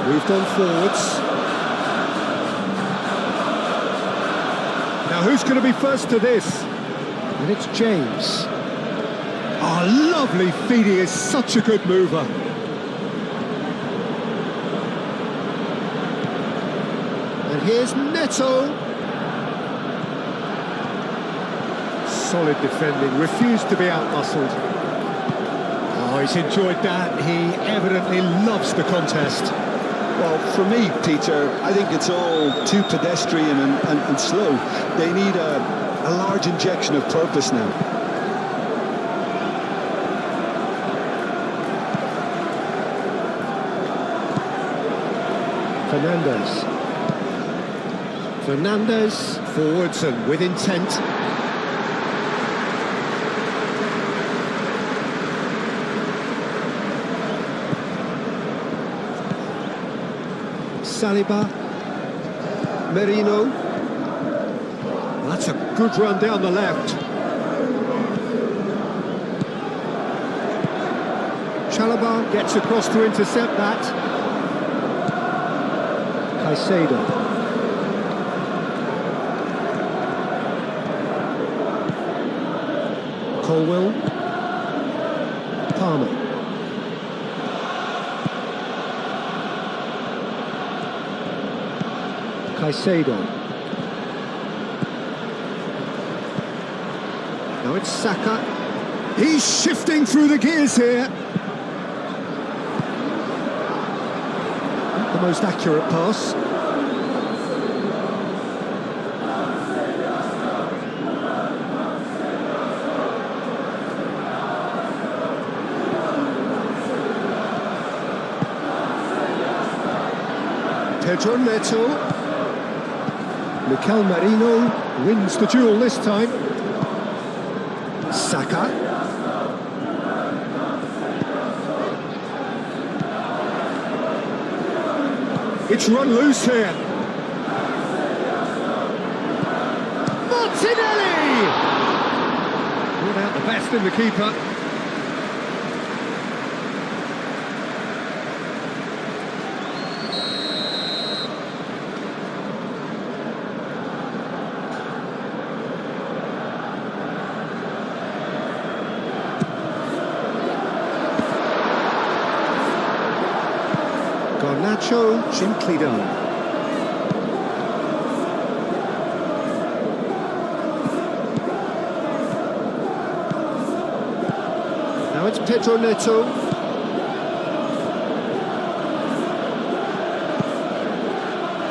moved on forwards. Now who's going to be first to this? And it's James. Oh, lovely feed, he is such a good mover. And here's Neto. Solid defending, refused to be outmuscled. Oh, he's enjoyed that. He evidently loves the contest. Well, for me, Peter, I think it's all too pedestrian and slow. They need a large injection of purpose now. Fernandes, forwards and with intent. Saliba, Merino. That's a good run down the left. Chalobah gets across to intercept that. Caicedo. Colwell. Caicedo. Now it's Saka. He's shifting through the gears here. Not the most accurate pass. Pedro Neto. Mikel Merino wins the duel this time. Saka. It's run loose here. Martinelli! Brought out the best in the keeper. Garnacho gently done. Now it's Pedro Neto.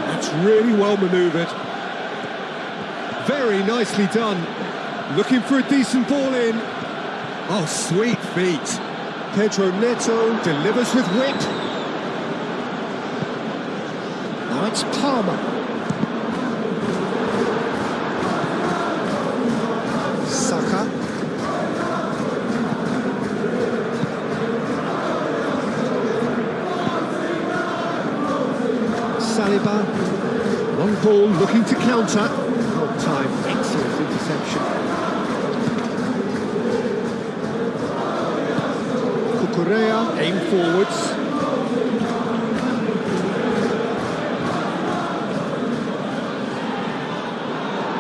That's really well manoeuvred. Very nicely done. Looking for a decent ball in. Oh, sweet feet. Pedro Neto delivers with wit. Now it's Palmer. Saka. Saliba. Long ball looking to counter. Long time, excellent interception. Cucurella, aim forwards.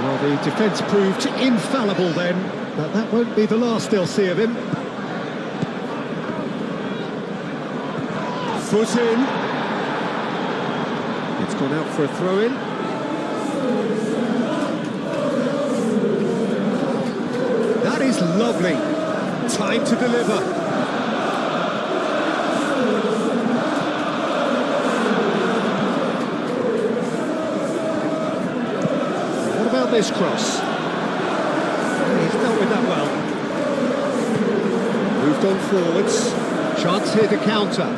Well, the defence proved infallible then, but that won't be the last they'll see of him. Foot in. It's gone out for a throw-in. That is lovely. Time to deliver. This cross. He's dealt with that well. Moved on forwards. Chance here to counter.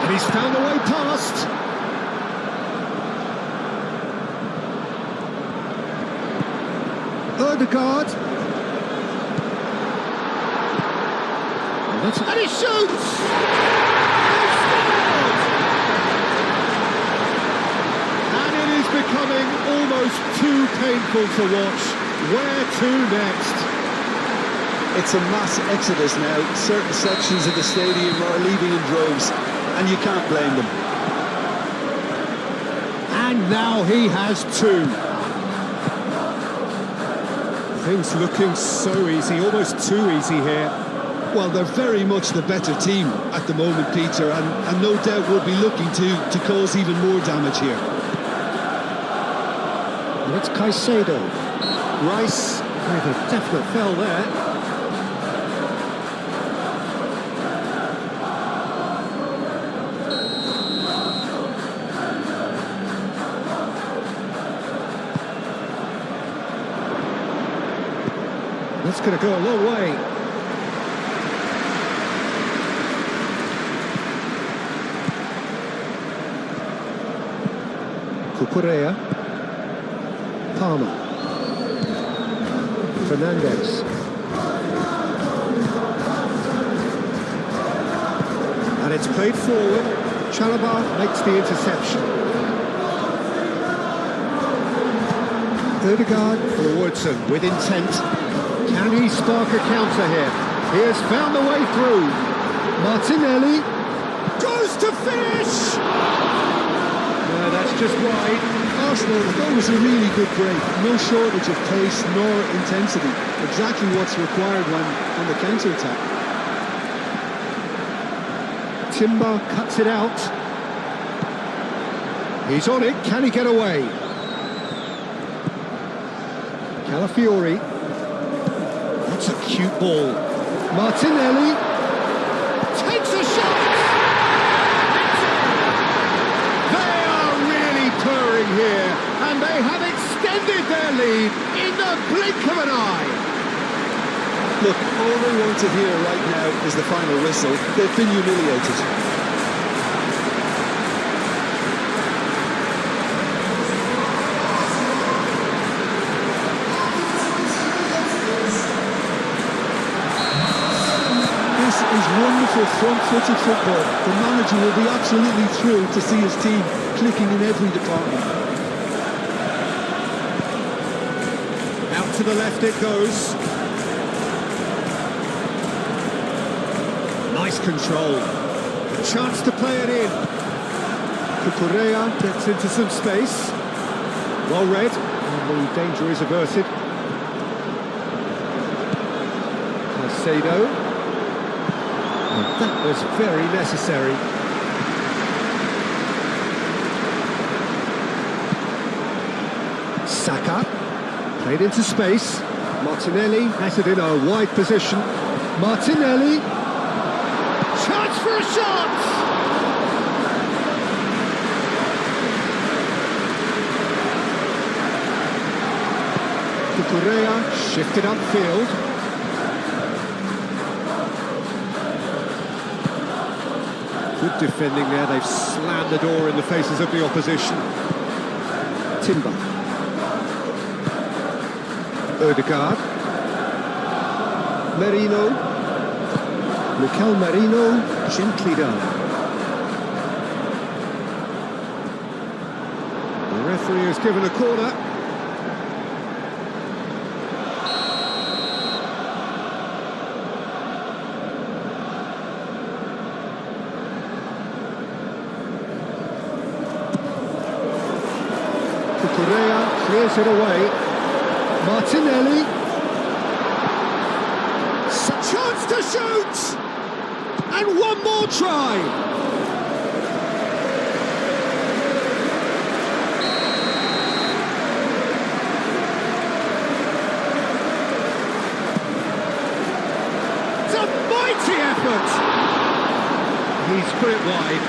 And he's found a way past. Odegaard. And he shoots! Becoming almost too painful to watch. Where to next? It's a mass exodus now. Certain sections of the stadium are leaving in droves, and you can't blame them. And now he has two. Things looking so easy, almost too easy here. Well, they're very much the better team at the moment, Peter, and no doubt will be looking to cause even more damage here. It's Caicedo. Rice with a definite foul there. That's going to go a long way. Cucurella. Palmer. Fernandez. And it's played forward. Chalobah makes the interception. Odegaard forwards and with intent. Can he spark a counter here? He has found the way through. Martinelli goes to finish! No, that's just wide. Arsenal, that was a really good break. No shortage of pace nor intensity. Exactly what's required on the counter-attack. Timber cuts it out. He's on it, can he get away? Calafiori. That's a cute ball. Martinelli takes a shot! They are really purring here, and they have extended their lead in the blink of an eye. Look, all they want to hear right now is the final whistle. They've been humiliated. This is wonderful front-footed football. The manager will be absolutely thrilled to see his team clicking in every department. Out to the left it goes. Nice control. A chance to play it in. Cucurella gets into some space. Well read, and the danger is averted. Caicedo. And that was very necessary. Saka. Played into space. Martinelli has it in a wide position. Martinelli. Chance for a shot! Cucurella shifted upfield. Good defending there, they've slammed the door in the faces of the opposition. Timber. Odegaard. Merino. Mikel Merino, gently down. The referee has given a corner. Cucurella clears it away. Martinelli. Chance to shoot! And one more try! It's a mighty effort! He's put it wide.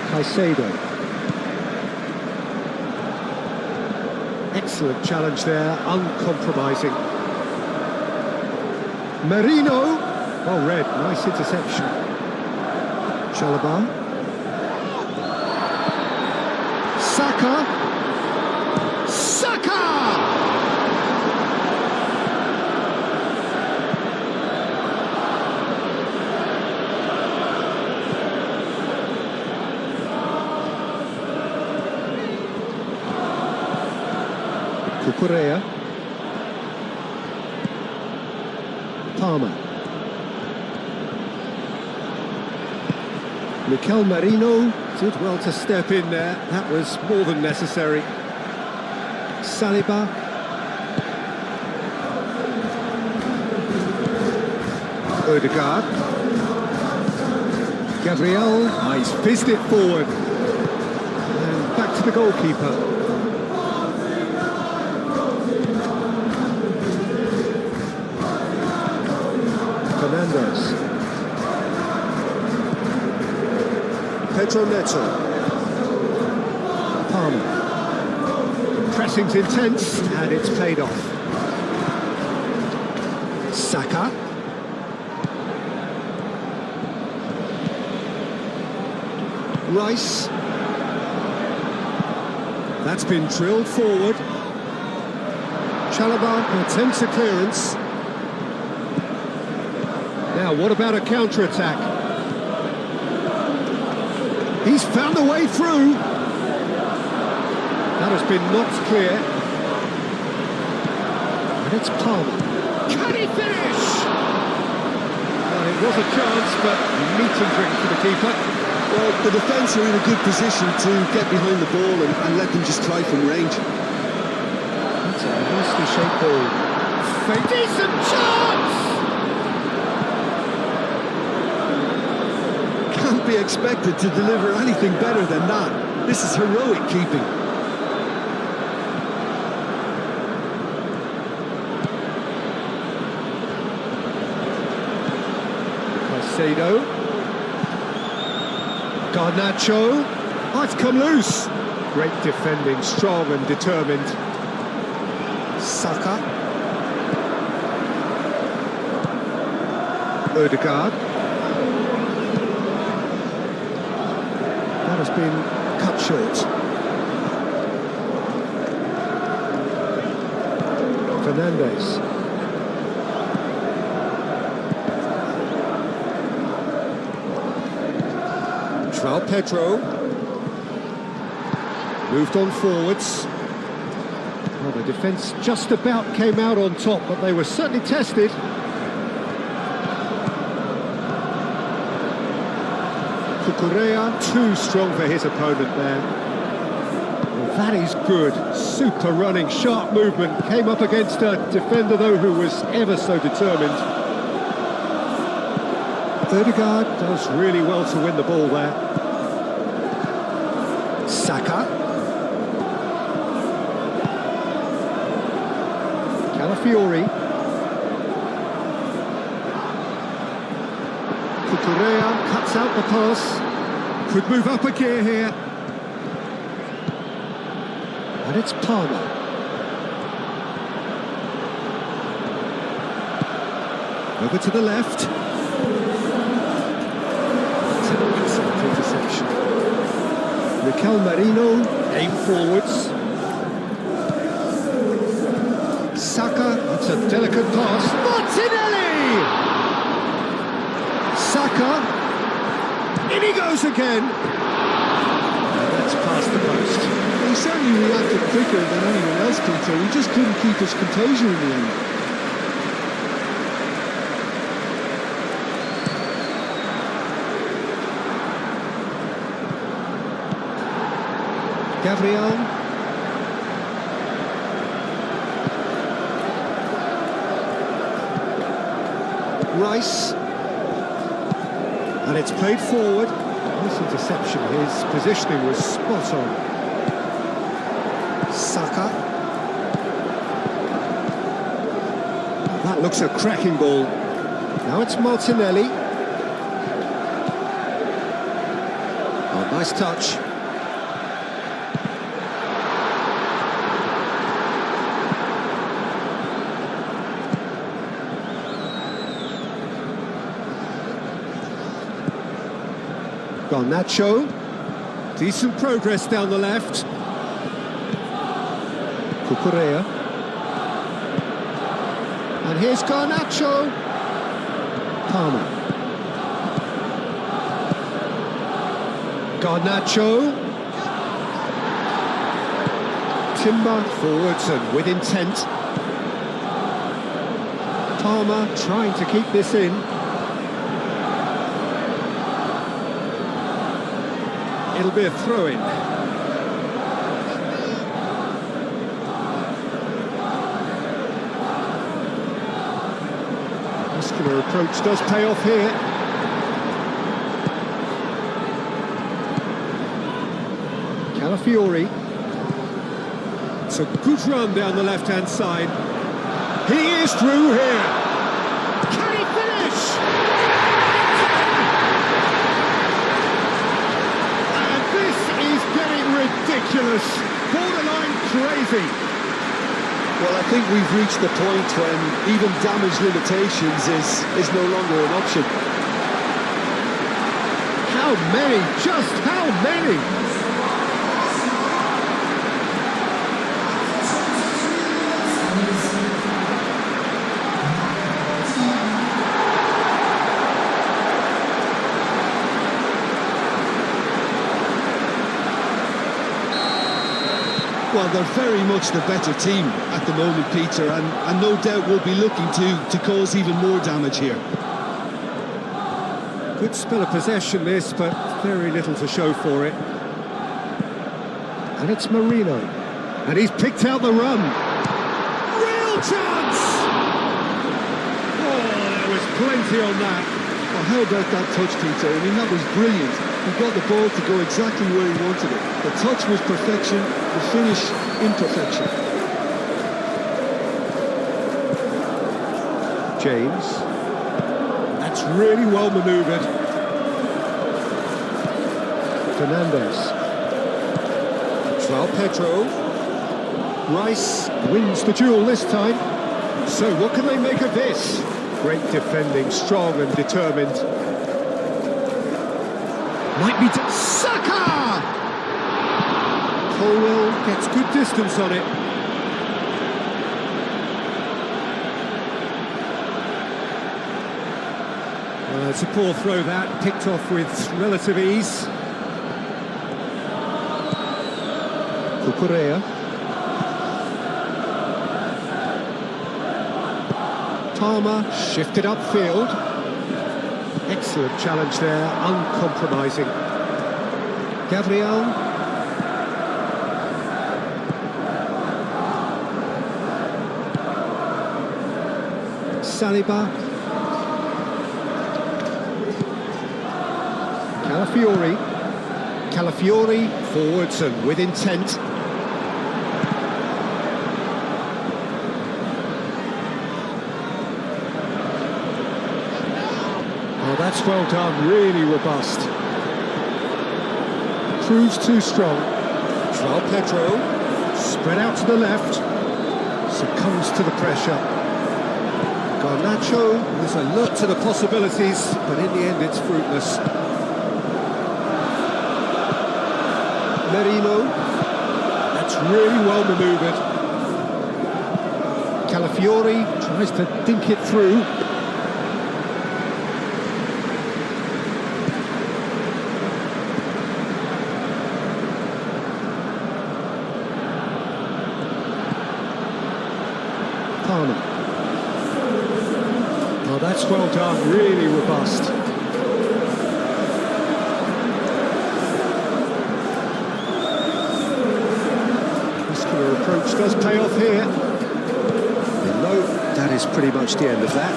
Caicedo. Excellent challenge there, uncompromising. Merino. Well read, nice interception. Chalobah. Saka. Saka! Cucurella. Palmer. Mikel Merino did well to step in there. That was more than necessary. Saliba. Odegaard. Gabriel. He's fizzed it forward. And back to the goalkeeper. Fernandes. Pedro Neto. Palmer. Pressing's intense and it's paid off. Saka. Rice. That's been drilled forward. Chalobah attempts a clearance. Now, what about a counter-attack? He's found a way through. That has been knocked clear. And it's Palmer. Can he finish? Well, it was a chance, but meat and drink for the keeper. Well, the defence are in a good position to get behind the ball and let them just try from range. That's a nicely shaped ball. fake. Decent chance! Can't be expected to deliver anything better than that. This is heroic keeping. Caicedo. Garnacho. Oh, it's come loose. Great defending, strong and determined. Saka. Odegaard. That has been cut short. Fernandes. João Pedro. Moved on forwards. Well, the defence just about came out on top, but they were certainly tested. Cucurella, too strong for his opponent there. Well, that is good. Super running, sharp movement. Came up against a defender, though, who was ever so determined. Odegaard does really well to win the ball there. Saka. Calafiori. Cucurella cuts out the pass. Could move up a gear here. And it's Palmer. Over to the left. That's an excellent interception. Mikel Merino, aim forwards. Saka, that's a delicate pass. Martinelli! Saka, in he goes again. That's past the post. He certainly reacted quicker than anyone else, Peter. He just couldn't keep his composure in the end. Gabriel. Rice. And it's played forward. Nice interception. His positioning was spot on. Saka. That looks a cracking ball. Now it's Martinelli. Oh, nice touch. Garnacho, decent progress down the left. Cucurella. And here's Garnacho. Palmer. Garnacho. Timber forwards and with intent. Palmer trying to keep this in. It'll be a throw-in. Muscular approach does pay off here. Calafiori. It's a good run down the left-hand side. He is through here. Can he finish? Ridiculous, borderline crazy. Well, I think we've reached the point when even damage limitations is no longer an option. How many? Just how many? Well, they're very much the better team at the moment, Peter, and no doubt will be looking to cause even more damage here. Good spell of possession this, but very little to show for it. And it's Merino. And he's picked out the run. Real chance! plenty on that. Well, how about that touch, Peter? I mean, that was brilliant. He got the ball to go exactly where he wanted it. The touch was perfection, the finish imperfection. James. That's really well manoeuvred. Fernandez. João Pedro. Rice wins the duel this time. So what can they make of this? Great defending, strong and determined. Might be Saka! Colwell gets good distance on it. It's a poor throw that, picked off with relative ease. Cucurella. Palmer shifted upfield. Excellent challenge there, uncompromising. Gabriel. Saliba. Calafiori forwards and with intent. Oh, that's well done, really robust. Proves too strong. João Pedro, spread out to the left, succumbs to the pressure. Garnacho was alert to the possibilities, but in the end it's fruitless. Merino, that's really well manoeuvred. Calafiori tries to dink it through. Palmer. Oh, that's well done, really robust. Approach does pay off here. No, that is pretty much the end of that.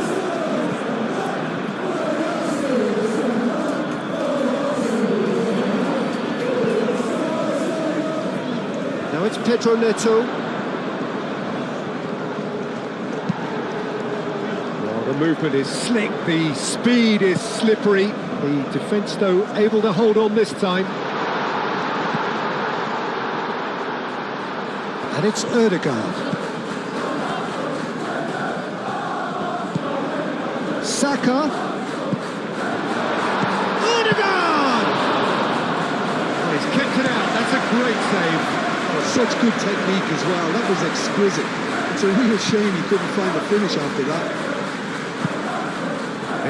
Now it's Pedro Neto. Well, the movement is slick, the speed is slippery. The defence, though, able to hold on this time. And it's Ødegaard. Saka. Ødegaard! Oh, he's kept it out. That's a great save. Oh, such good technique as well. That was exquisite. It's a real shame he couldn't find the finish after that.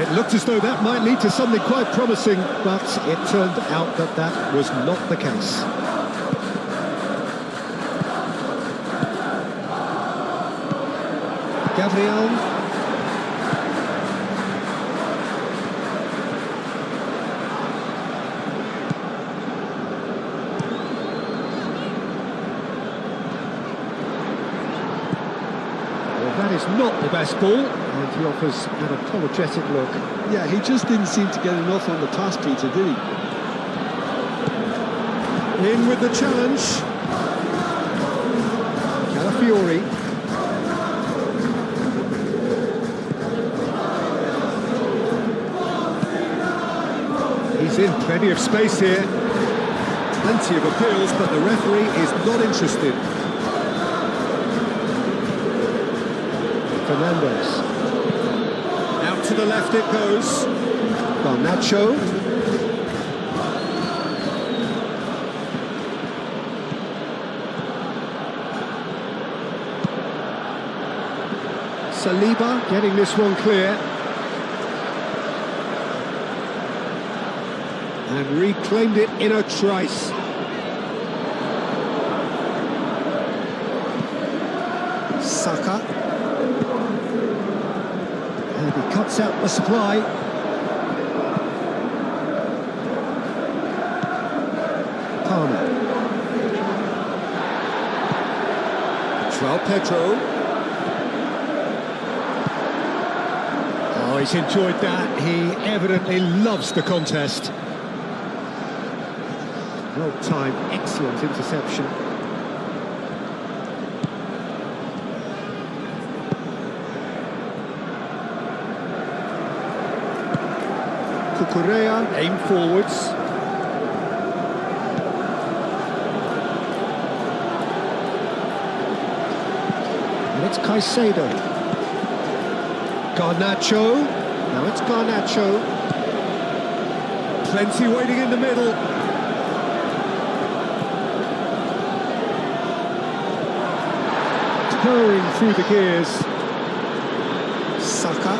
It looked as though that might lead to something quite promising, but it turned out that that was not the case. Gabriel. Well, that is not the best ball, and he offers an apologetic look. Yeah, he just didn't seem to get enough on the pass, Peter, did he? In with the challenge. Calafiori. He's in plenty of space here. Plenty of appeals, but the referee is not interested. Fernandez. Out to the left it goes. Garnacho. Saliba getting this one clear. And reclaimed it in a trice. Saka. And he cuts out the supply. Palmer. João Pedro. Oh, Oh, he's enjoyed that. He evidently loves the contest. Well timed, excellent interception. Cucurella, aim forwards. And it's Caicedo. Garnacho. Now it's Garnacho. Plenty waiting in the middle. Purring through the gears. Saka.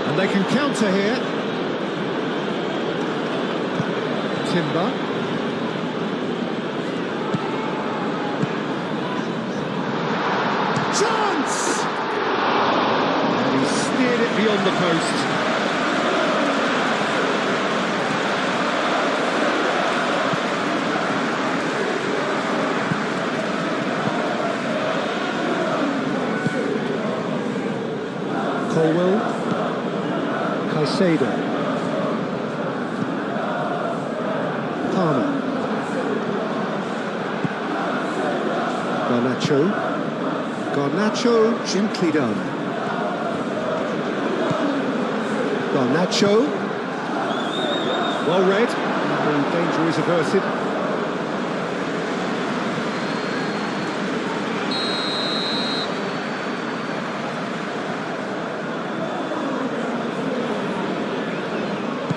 And they can counter here. Timber. Chance! And he steered it beyond the post. Colwell. Caicedo. Palmer. Garnacho. Garnacho, gently done. Garnacho. Well read. The danger is averted.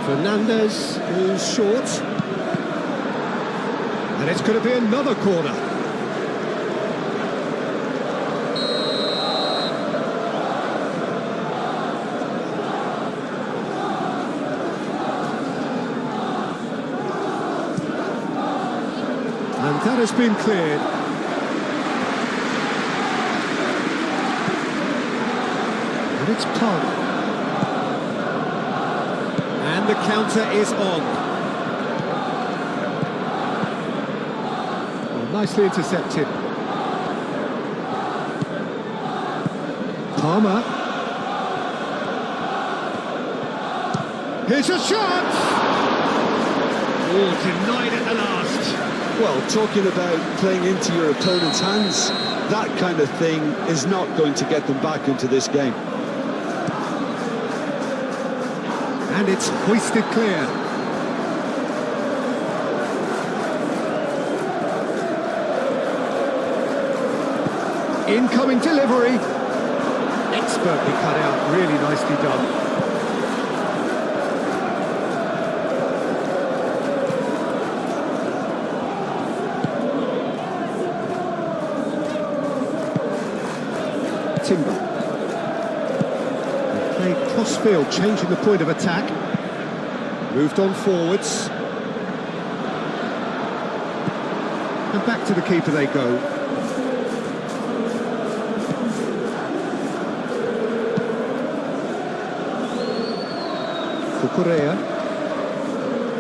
Fernandez is short. And it's going to be another corner. And that has been cleared. And it's Palmer. And the counter is on. Nicely intercepted. Palmer. Here's a shot! Oh, denied at the last. Well, talking about playing into your opponent's hands, that kind of thing is not going to get them back into this game. And it's hoisted clear. Incoming delivery. Expertly cut out, really nicely done. Timber. They played cross-field, changing the point of attack. Moved on forwards. And back to the keeper they go. Cucurella.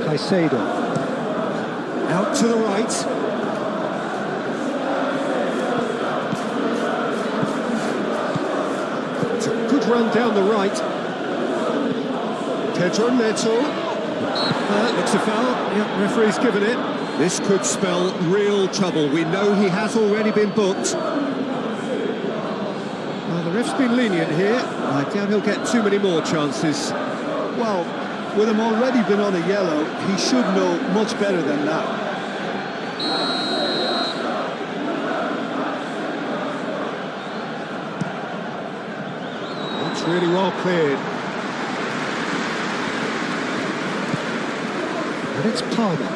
Caicedo. Out to the right. It's a good run down the right. Pedro Neto. Looks a foul. Yep, referee's given it. This could spell real trouble. We know he has already been booked. Well, the ref's been lenient here. I doubt he'll get too many more chances. Well, with him already been on a yellow, he should know much better than that. That's really well cleared. And it's Palmer.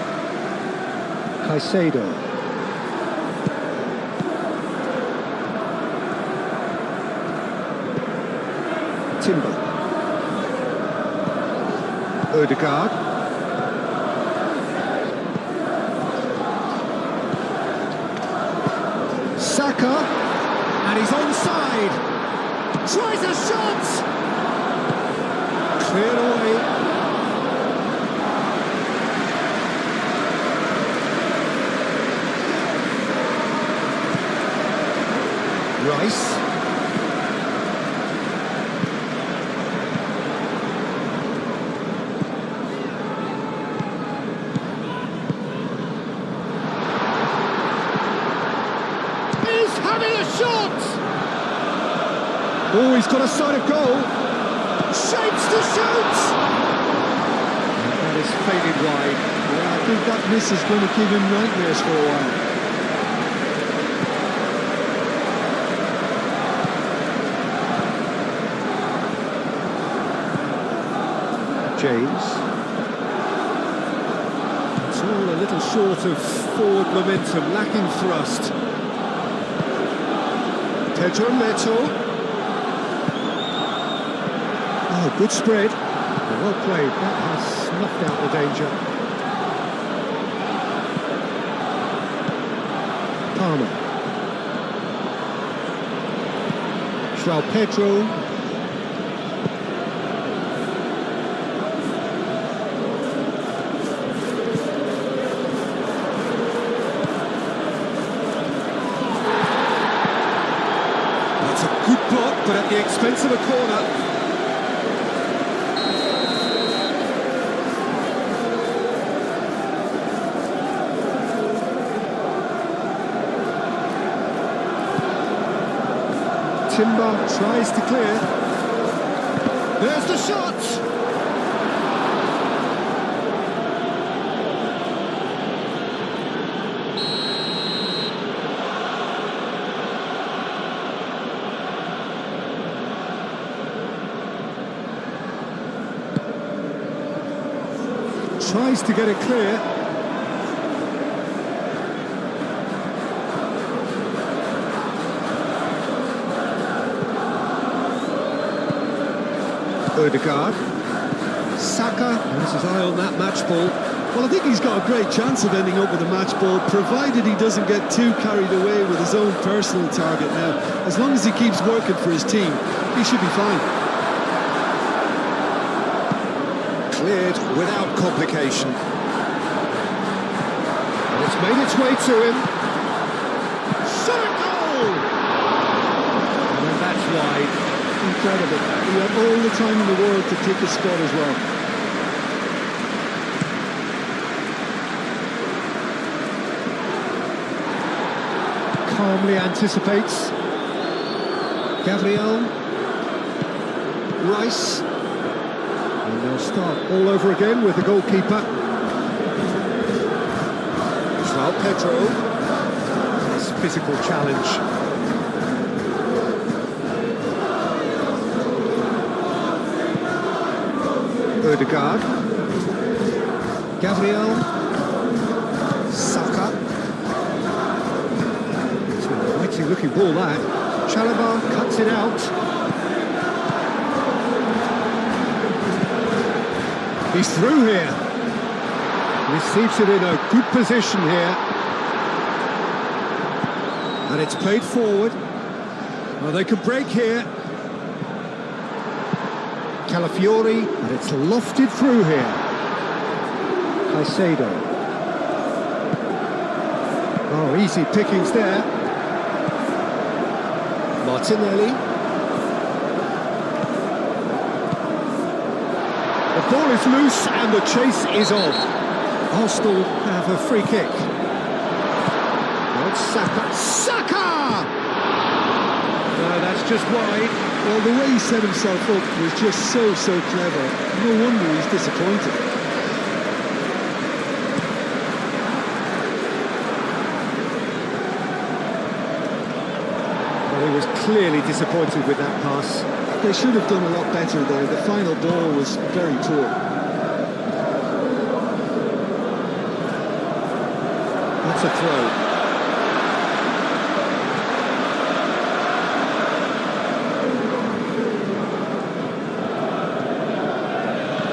Caicedo. Timber. Odegaard. Saka. And he's onside. Tries a shot. Cleared away. Rice. Oh, he's got a sight of goal. Shapes to shoot! And that is faded wide. Yeah, I think that miss is going to give him nightmares for a while. James. It's all a little short of forward momentum, lacking thrust. Pedro Neto. Oh, good spread. Well played. That has snuffed out the danger. Palmer. João Pedro. That's a good block, but at the expense of a corner. Timber tries to clear. There's the shot! Tries to get it clear. Odegaard. Saka has his eye on that match ball. Well, I think he's got a great chance of ending up with a match ball, provided he doesn't get too carried away with his own personal target now. As long as he keeps working for his team, he should be fine. Cleared without complication. And it's made its way to him. Shot a goal! And that's wide. Incredible. He had all the time in the world to pick his spot as well. Calmly anticipates. Gabriel. Rice. And they'll start all over again with the goalkeeper. João Pedro. Nice physical challenge. Odegaard. Gabriel. Saka. It's a mighty looking ball that. Chalobah cuts it out. He's through here. Receives it in a good position here. And it's played forward. Well, they could break here. Calafiori, and it's lofted through here. Caicedo. Oh, easy pickings there. Martinelli. The ball is loose and the chase is on. Arsenal have a free kick. Now it's Saka. Saka! No, that's just wide. Well, the way he set himself up was just so clever. No wonder he's disappointed. Well, he was clearly disappointed with that pass. They should have done a lot better there. The final ball was very poor. That's a throw.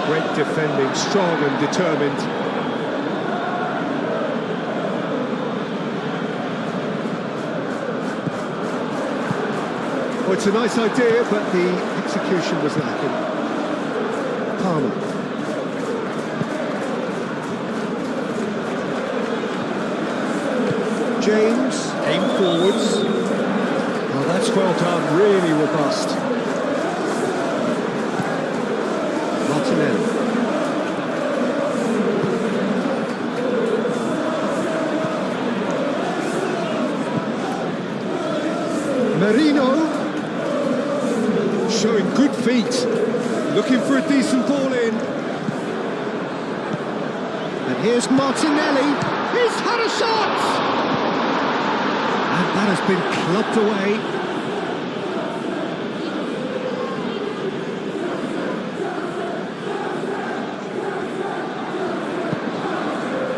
Great defending, strong and determined. Well, it's a nice idea, but the execution was lacking. Palmer. James, aim forwards. Oh, that's well done, really robust. Martinelli. Merino. feet. Looking for a decent ball in. And here's Martinelli. He's had a shot! And that has been clubbed away.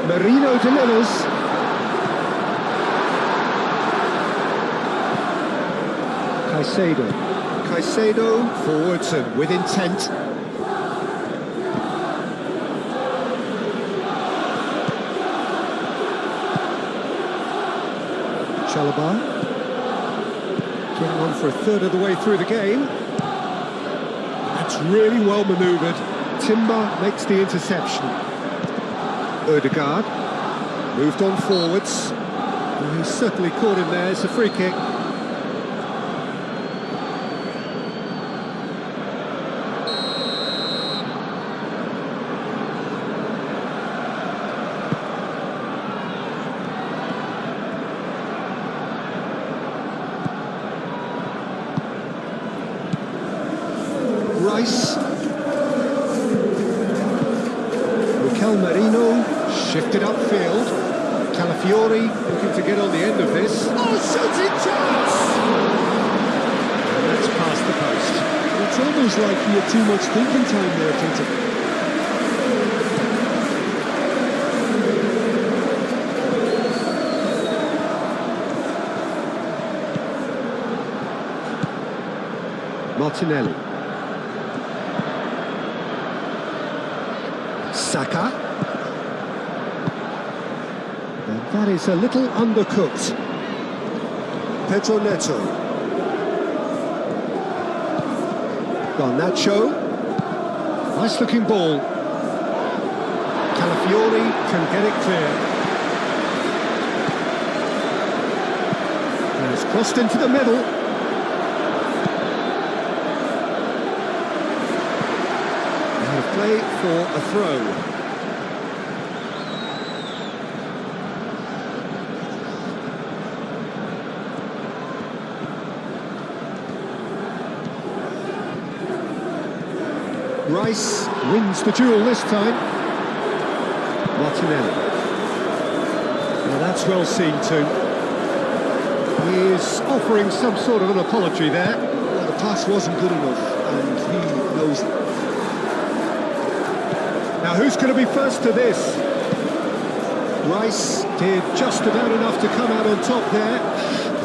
Merino delivers. Caicedo forwards and with intent. Chalobah getting on for a third of the way through the game. That's really well manoeuvred. Timber makes the interception. Odegaard moved on forwards. Well, he's certainly caught him there. It's a free kick. Rice. Mikel Merino shifted upfield. Calafiori looking to get on the end of this. Oh, shooting chance! And that's past the post. It's almost like he had too much thinking time there, Peter. Martinelli. Saka. And that is a little undercooked. Pedro Neto. Garnacho. Nice looking ball. Calafiori can get it clear. And it's crossed into the middle. And a play for a throw. Rice wins the duel this time. Martinelli. Now that's well seen too. He is offering some sort of an apology there. Well, the pass wasn't good enough, and he knows it. Now who's going to be first to this? Rice did just about enough to come out on top there.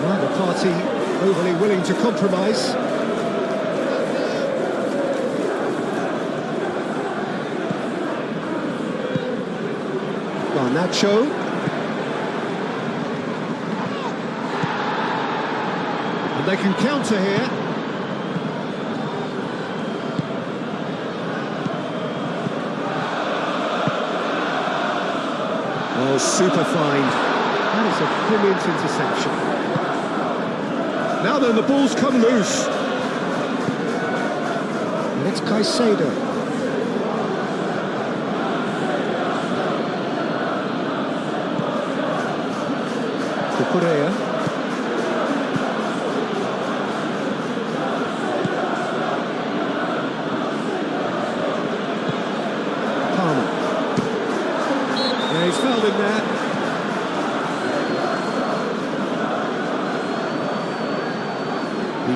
Neither party overly willing to compromise. Garnacho. And they can counter here. Oh, super find. That is a brilliant interception. Now then, the ball's come loose. And it's Caicedo. Correa. Palmer. Yeah, he's fouled him there.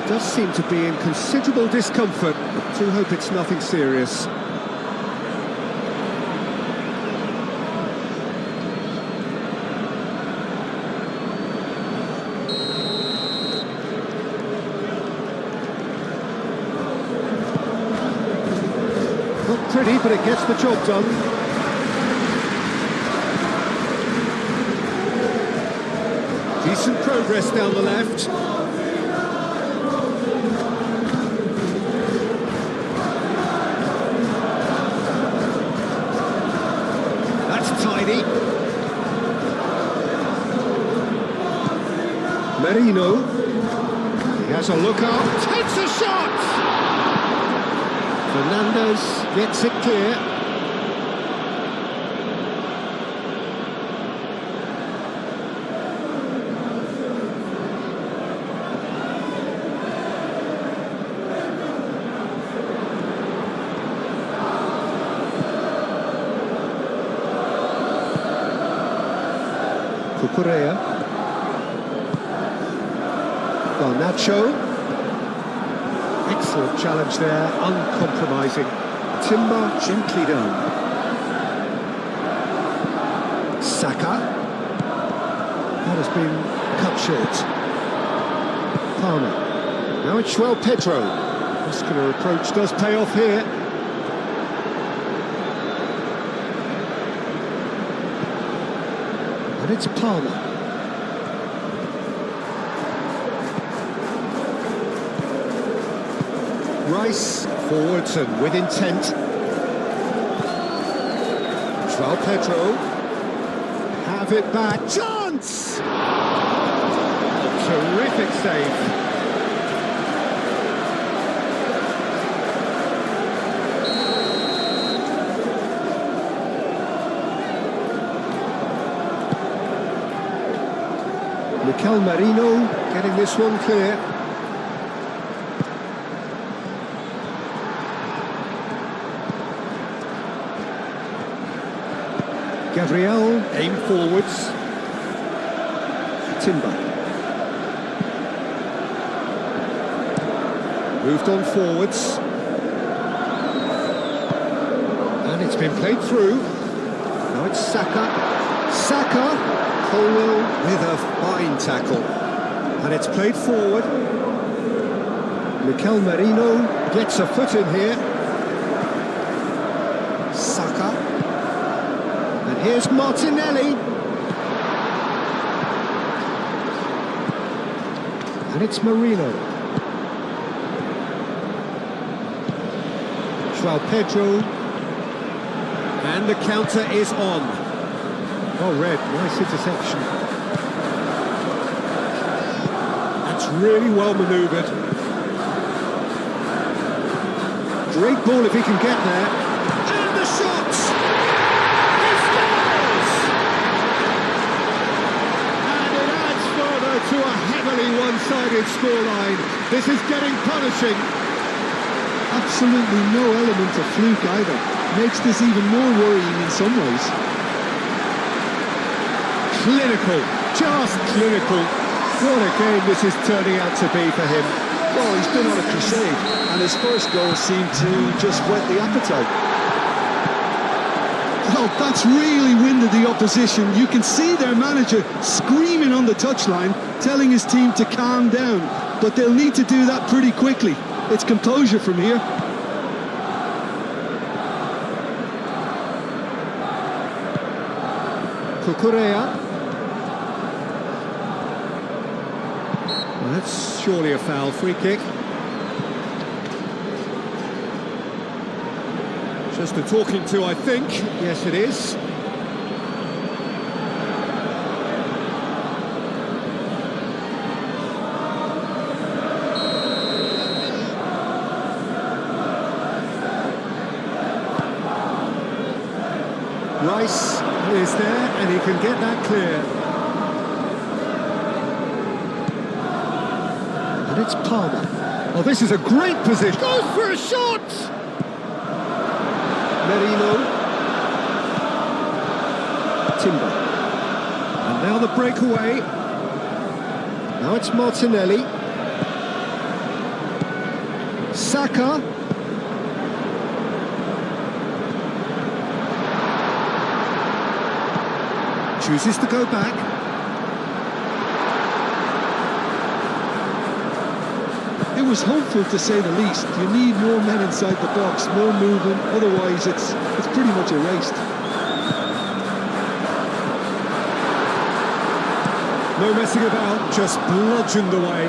He does seem to be in considerable discomfort. Do hope it's nothing serious. Not pretty, but it gets the job done. Decent progress down the left. That's tidy. Merino. He has a look up. Takes a shot! Fernandez gets it clear. Cucurella. Garnacho. Excellent challenge there, uncompromising. Timber gently down. Saka. That has been cut short. Palmer. Now it's João Pedro. Muscular approach does pay off here. And it's Palmer. Rice forwards and with intent. João Pedro. Have it back. Chance! Terrific save. Mikel Merino getting this one clear. Gabriel, aim forwards. Timber. Moved on forwards. And it's been played through. Now it's Saka. Saka. Colwell with a fine tackle. And it's played forward. Mikel Merino gets a foot in here. Saka. And here's Martinelli. And it's Merino. João Pedro. And the counter is on. Oh, Red, nice interception. That's really well manoeuvred. Great ball if he can get there. And the shot! He scores! And it adds further to a heavily one-sided scoreline. This is getting punishing. Absolutely no element of fluke either. Makes this even more worrying in some ways. Clinical, just clinical. What a game this is turning out to be for him. Well, he's been on a crusade, and his first goal seemed to just whet the appetite. Oh, that's really winded the opposition. You can see their manager screaming on the touchline, telling his team to calm down, but they'll need to do that pretty quickly. It's composure from here. Cucurella. Well, that's surely a foul. Free kick. Just a talking to, I think. Yes, it is. Rice is there, and he can get that clear. And it's Palmer. Oh, this is a great position. Goes for a shot! Merino. Timber. And now the breakaway. Now it's Martinelli. Saka. Chooses to go back. It was hopeful to say the least. You need more men inside the box, more movement, otherwise it's pretty much erased. No messing about, just bludgeoned away.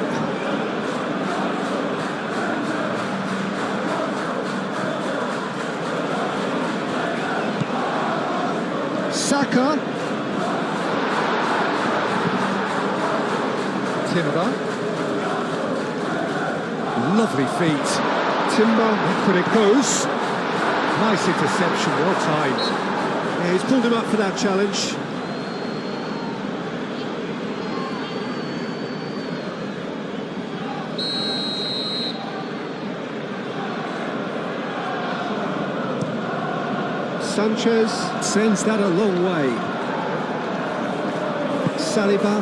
Saka. Timber. Lovely feet. Timber, back when it goes. Nice interception, well timed. Yeah, he's pulled him up for that challenge. Sanchez sends that a long way. Saliba.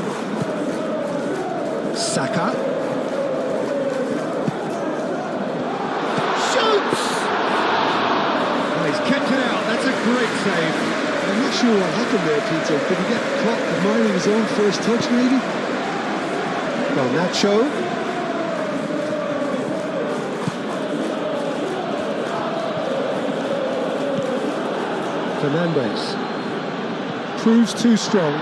Saka. Shoots! Oh, he's kept it out. That's a great save. I'm not sure what happened there, Peter. Did he get caught admiring his own first touch, maybe? Well, Nacho. Fernandes. Proves too strong.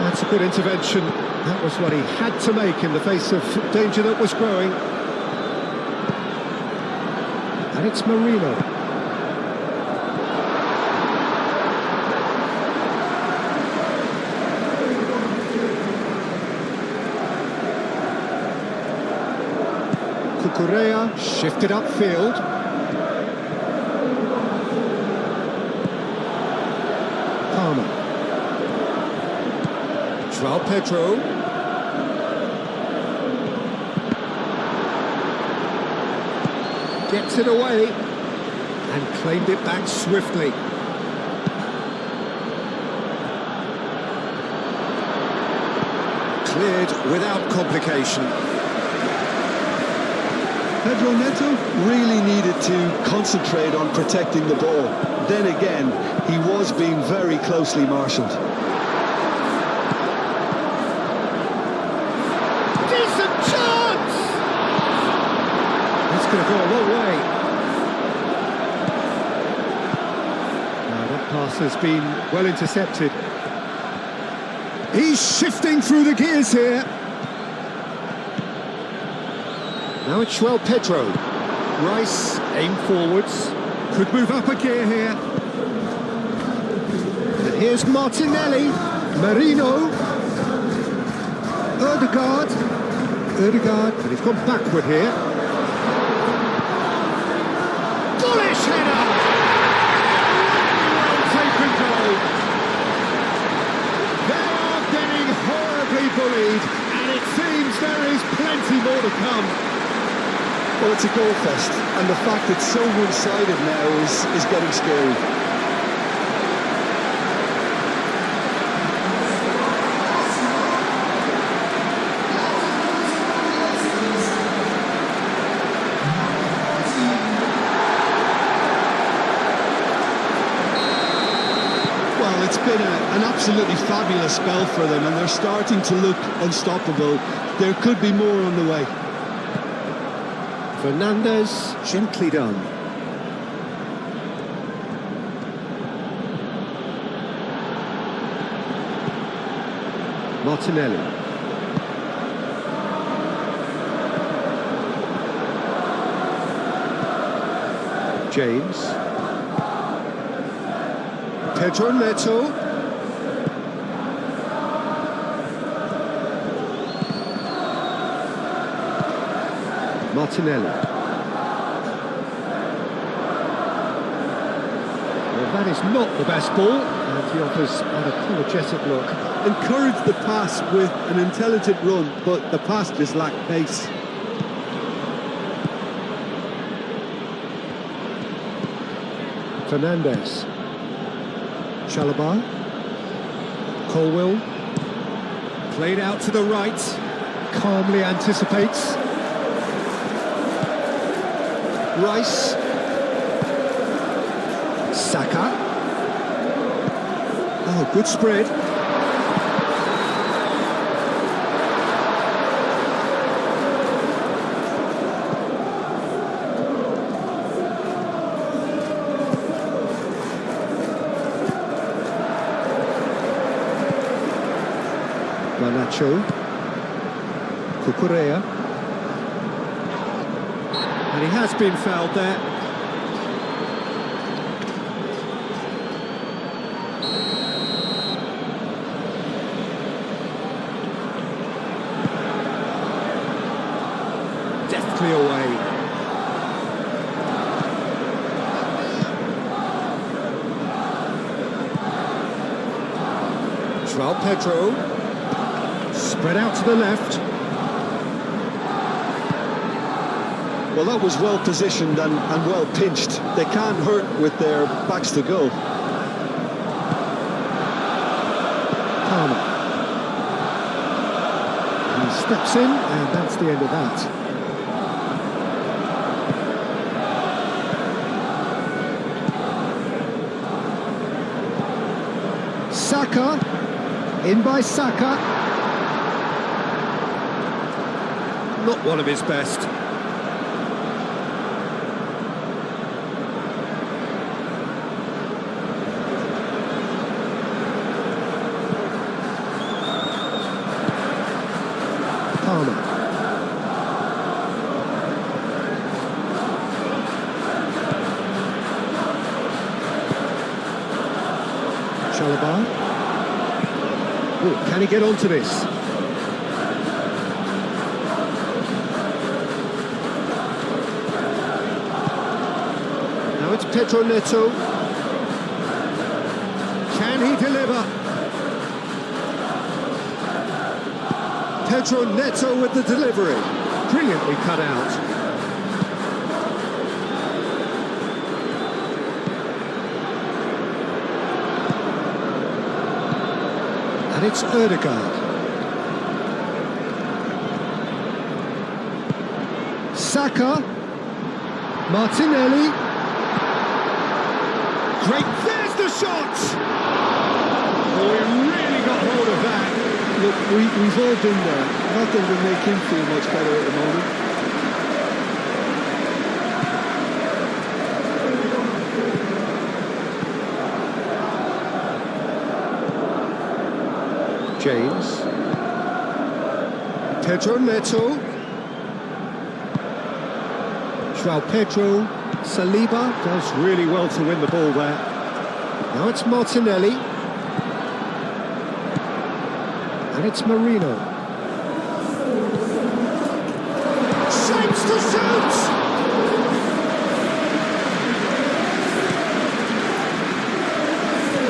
That's a good intervention. That was what he had to make in the face of danger that was growing. And it's Marino. Cucurella shifted upfield. Palmer. João Pedro. Gets it away and claimed it back swiftly. Cleared without complication. Pedro Neto really needed to concentrate on protecting the ball. Then again, he was being very closely marshalled. Decent chance! That's going to go a long way. Now that pass has been well intercepted. He's shifting through the gears here. Now it's João Pedro. Rice, aim forwards. Could move up a gear here. And here's Martinelli. Marino. Ødegaard, but he's gone backward here. Bullish header! Well taken goal. They are getting horribly bullied, and it seems there is plenty more to come. Well, it's a goal fest, and the fact it's so one-sided now is getting scary. Well, it's been an absolutely fabulous spell for them, and they're starting to look unstoppable. There could be more on the way. Fernandes, gently done. Martinelli. James. Pedro Neto. Martinelli. Well, that is not the best ball, and he offers an apologetic look. Encourage the pass with an intelligent run, but the pass just lacked pace. Fernandes. Chalobah. Colwill. Played out to the right. Calmly anticipates. Rice. Saka. Oh, good spread. Nacho. Cucurella. And he has been fouled there. Deftly away. João Pedro. Spread out to the left. Well, that was well positioned and well pinched. They can't hurt with their backs to goal. Steps in, and that's the end of that. Saka, in by Saka. Not one of his best. Palmer. Chalobah. Oh, can he get onto this? Now it's Pedro Neto. Can he deliver? Pedro Neto with the delivery. Brilliantly cut out. And it's Ødegaard. Saka. Martinelli. Great, there's the shot! Oh, he really got hold of that. Look, we've all been there. Nothing will make him feel much better at the moment. James. Pedro Neto. João Pedro. Saliba does really well to win the ball there. Now it's Martinelli. And it's Marino. Shapes to shoot!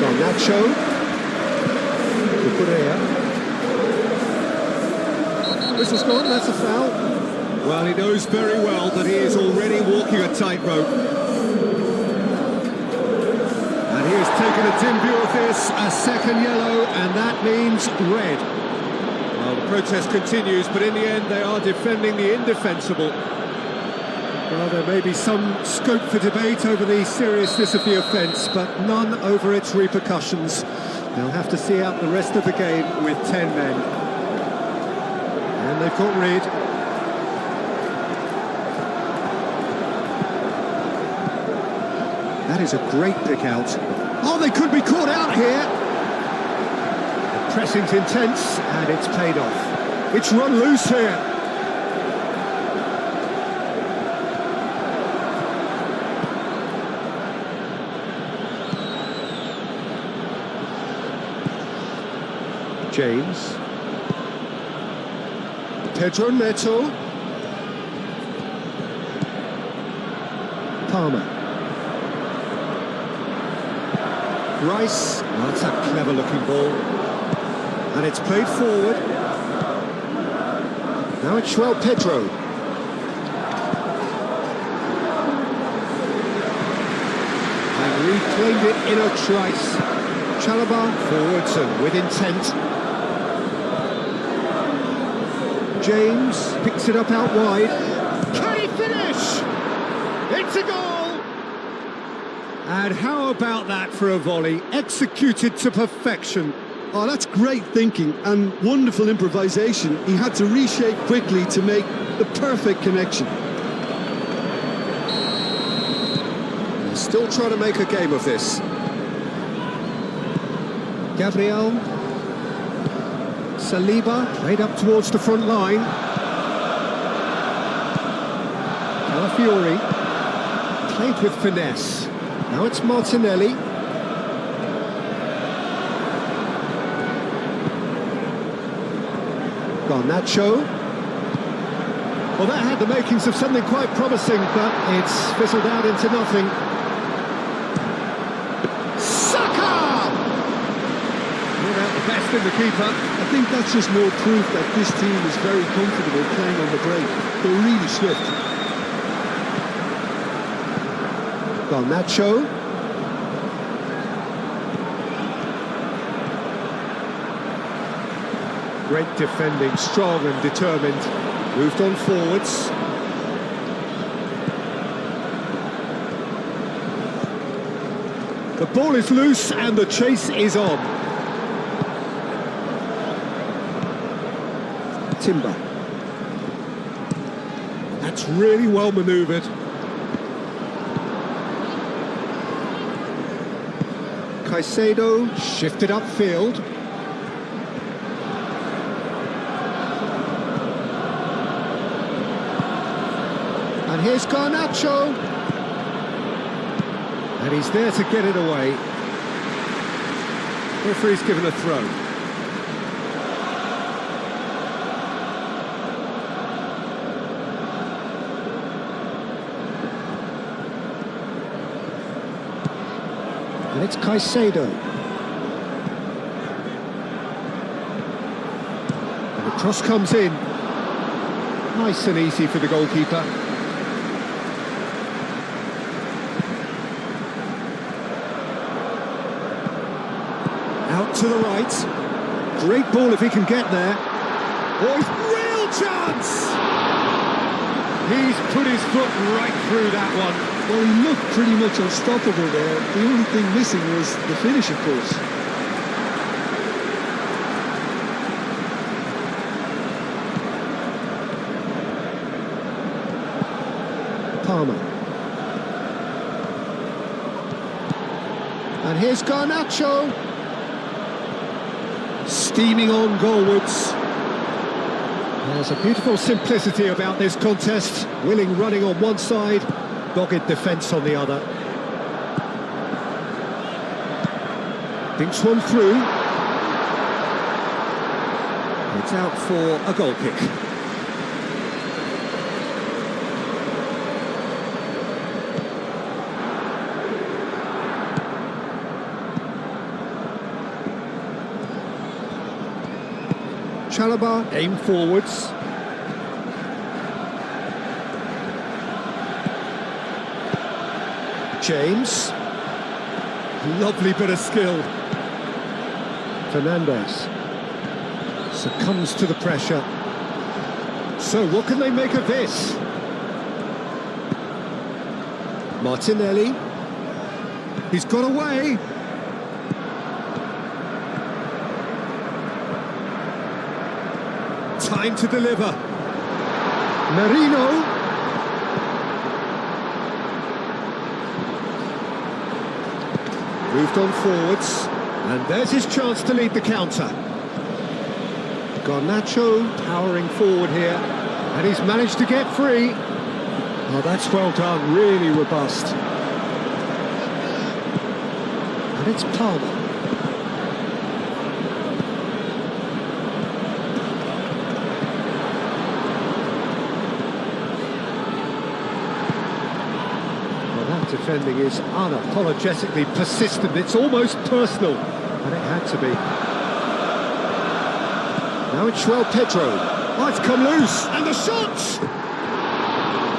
Garnacho. Cucurella. This has gone, that's a foul. Well, he knows very well that he is already walking a tightrope. And he has taken a dim view of this, a second yellow, and that means red. Well, the protest continues, but in the end they are defending the indefensible. Well, there may be some scope for debate over the seriousness of the offence, but none over its repercussions. They'll have to see out the rest of the game with 10 men. And they've got rid. That is a great pick out. Oh, they could be caught out here. The pressing's intense, and it's paid off. It's run loose here. James. Pedro Neto. Palmer. Rice. Oh, that's a clever-looking ball. And it's played forward. Now it's João Pedro. And reclaimed it in a trice. Chalobah forwards and with intent. James picks it up out wide. Can he finish? It's a goal! And how about that for a volley? Executed to perfection. Oh, that's great thinking and wonderful improvisation. He had to reshape quickly to make the perfect connection. He's still trying to make a game of this. Gabriel. Saliba played up towards the front line. Calafiori played with finesse. Now it's Martinelli. Garnacho. Well, that had the makings of something quite promising, but it's fizzled out into nothing. Saka! Not out the best in the keeper. I think that's just more proof that this team is very comfortable playing on the break. They're really swift. Garnacho. Great defending, strong and determined. Moved on forwards. The ball is loose and the chase is on. Timber. That's really well manoeuvred. Caicedo shifted upfield. And here's Garnacho. And he's there to get it away. Referee's given a throw. And it's Caicedo. And the cross comes in. Nice and easy for the goalkeeper. Out to the right. Great ball if he can get there. Oh, real chance! He's put his foot right through that one. Well, he looked pretty much unstoppable there. The only thing missing was the finish, of course. Palmer. And here's Garnacho. Steaming on goalwards. There's a beautiful simplicity about this contest. Willing running on one side, dogged defence on the other. Dinks one through. It's out for a goal kick. Chalobah aim forwards. James. Lovely bit of skill. Fernandez succumbs to the pressure. So what can they make of this? Martinelli. He's got away. Time to deliver. Merino. Moved on forwards. And there's his chance to lead the counter. Garnacho powering forward here. And he's managed to get free. Oh, that's well done. Really robust. And it's Palmer. Defending is unapologetically persistent. It's almost personal, and it had to be. Now it's João Pedro. Oh, it's come loose, and the shot!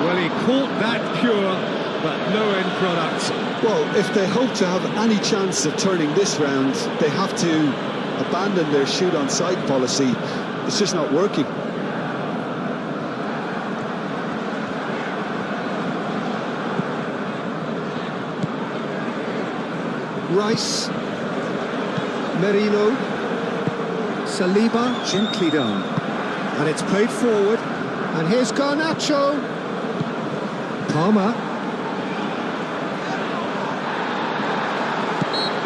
Well, he caught that pure, but no end product. Well, if they hope to have any chance of turning this round, they have to abandon their shoot-on-sight policy. It's just not working. Rice, Merino, Saliba, gently down, and it's played forward, and here's Garnacho, Palmer,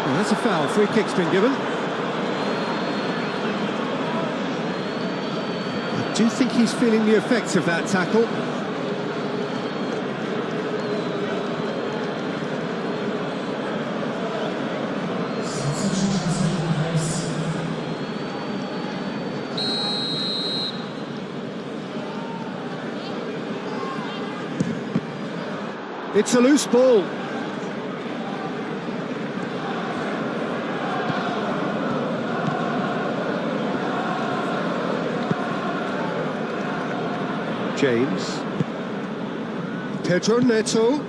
well, that's a foul, free kick's been given. I do think he's feeling the effects of that tackle. It's a loose ball. James. Pedro Neto.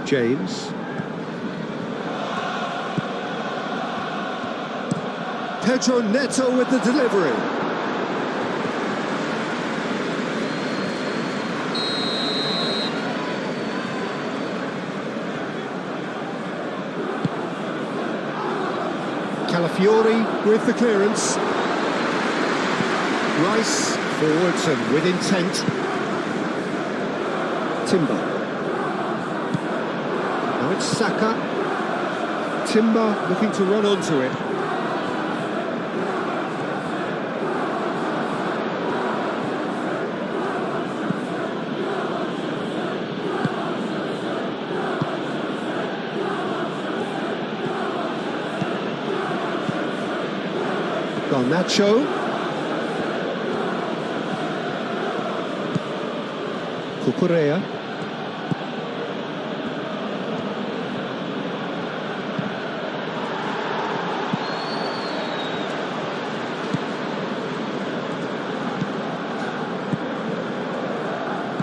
James. Pedro Neto with the delivery. Calafiori with the clearance. Rice forwards and with intent. Timber. Now it's Saka. Timber looking to run onto it. Garnacho. Cucurella.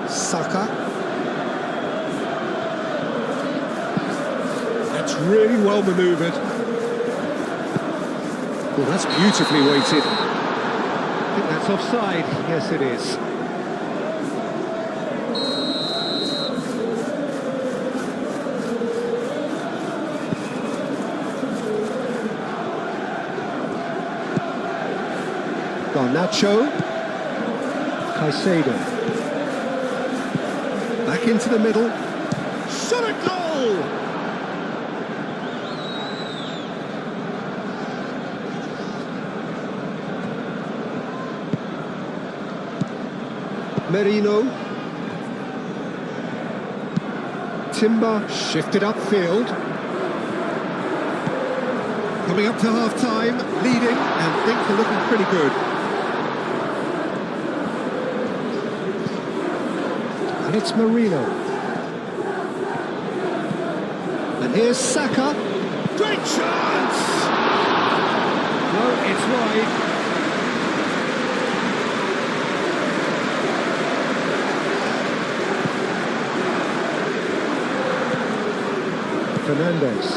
Saka. That's really well manoeuvred. Well, that's beautifully weighted. I think that's offside. Yes, it is. Garnacho. Caicedo. Back into the middle. Shot a goal! Merino. Timber shifted upfield. Coming up to half-time, leading, and things are looking pretty good. And it's Merino. And here's Saka. Great chance! No, it's wide. Fernandez.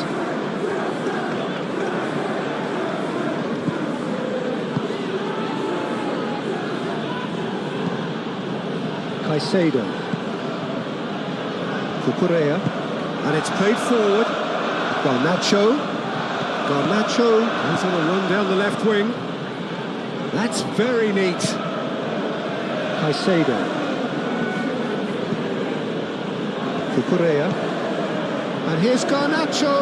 Caicedo. Cucurella. And it's played forward. Garnacho. Garnacho goes on a run down the left wing. That's very neat. Caicedo. Cucurella. And here's Garnacho.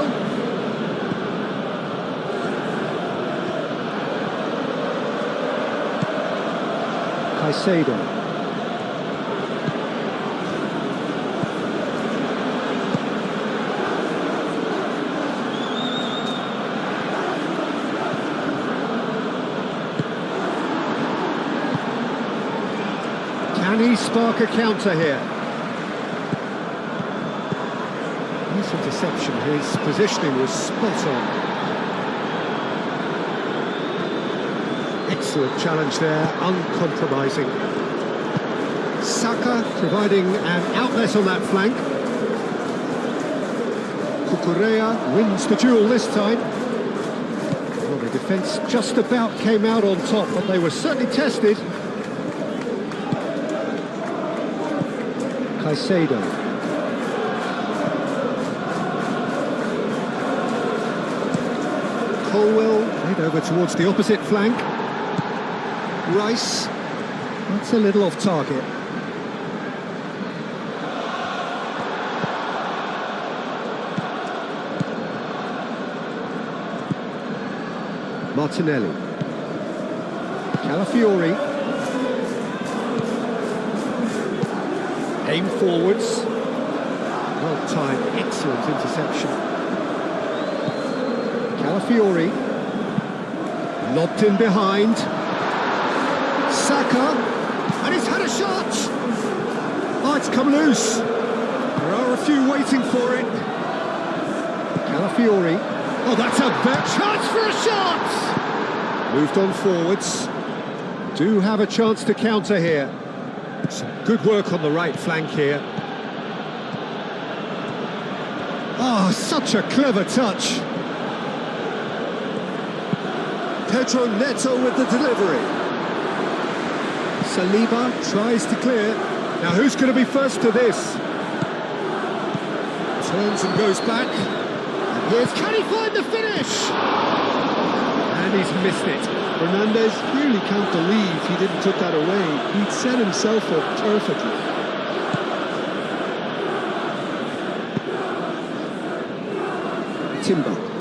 Caicedo. Can he spark a counter here? Nice interception, his positioning was spot on. Excellent challenge there, uncompromising. Saka providing an outlet on that flank. Cucurella wins the duel this time. Well, the defence just about came out on top, but they were certainly tested. Caicedo. Colwell played over towards the opposite flank. Rice. That's a little off target. Martinelli. Calafiori. Aim forwards. Well timed, excellent interception. Calafiori. Lobbed in behind. Saka. And he's had a shot! Oh, it's come loose. There are a few waiting for it. Calafiori. Oh, that's a bad chance for a shot! Moved on forwards. Do have a chance to counter here. Some good work on the right flank here. Oh, such a clever touch. Pedro Neto with the delivery. Saliba tries to clear. Now who's going to be first to this? Turns and goes back. And here's, can he find the finish? And he's missed it. Hernandez clearly can't believe he didn't took that away. He'd set himself up perfectly. Timber.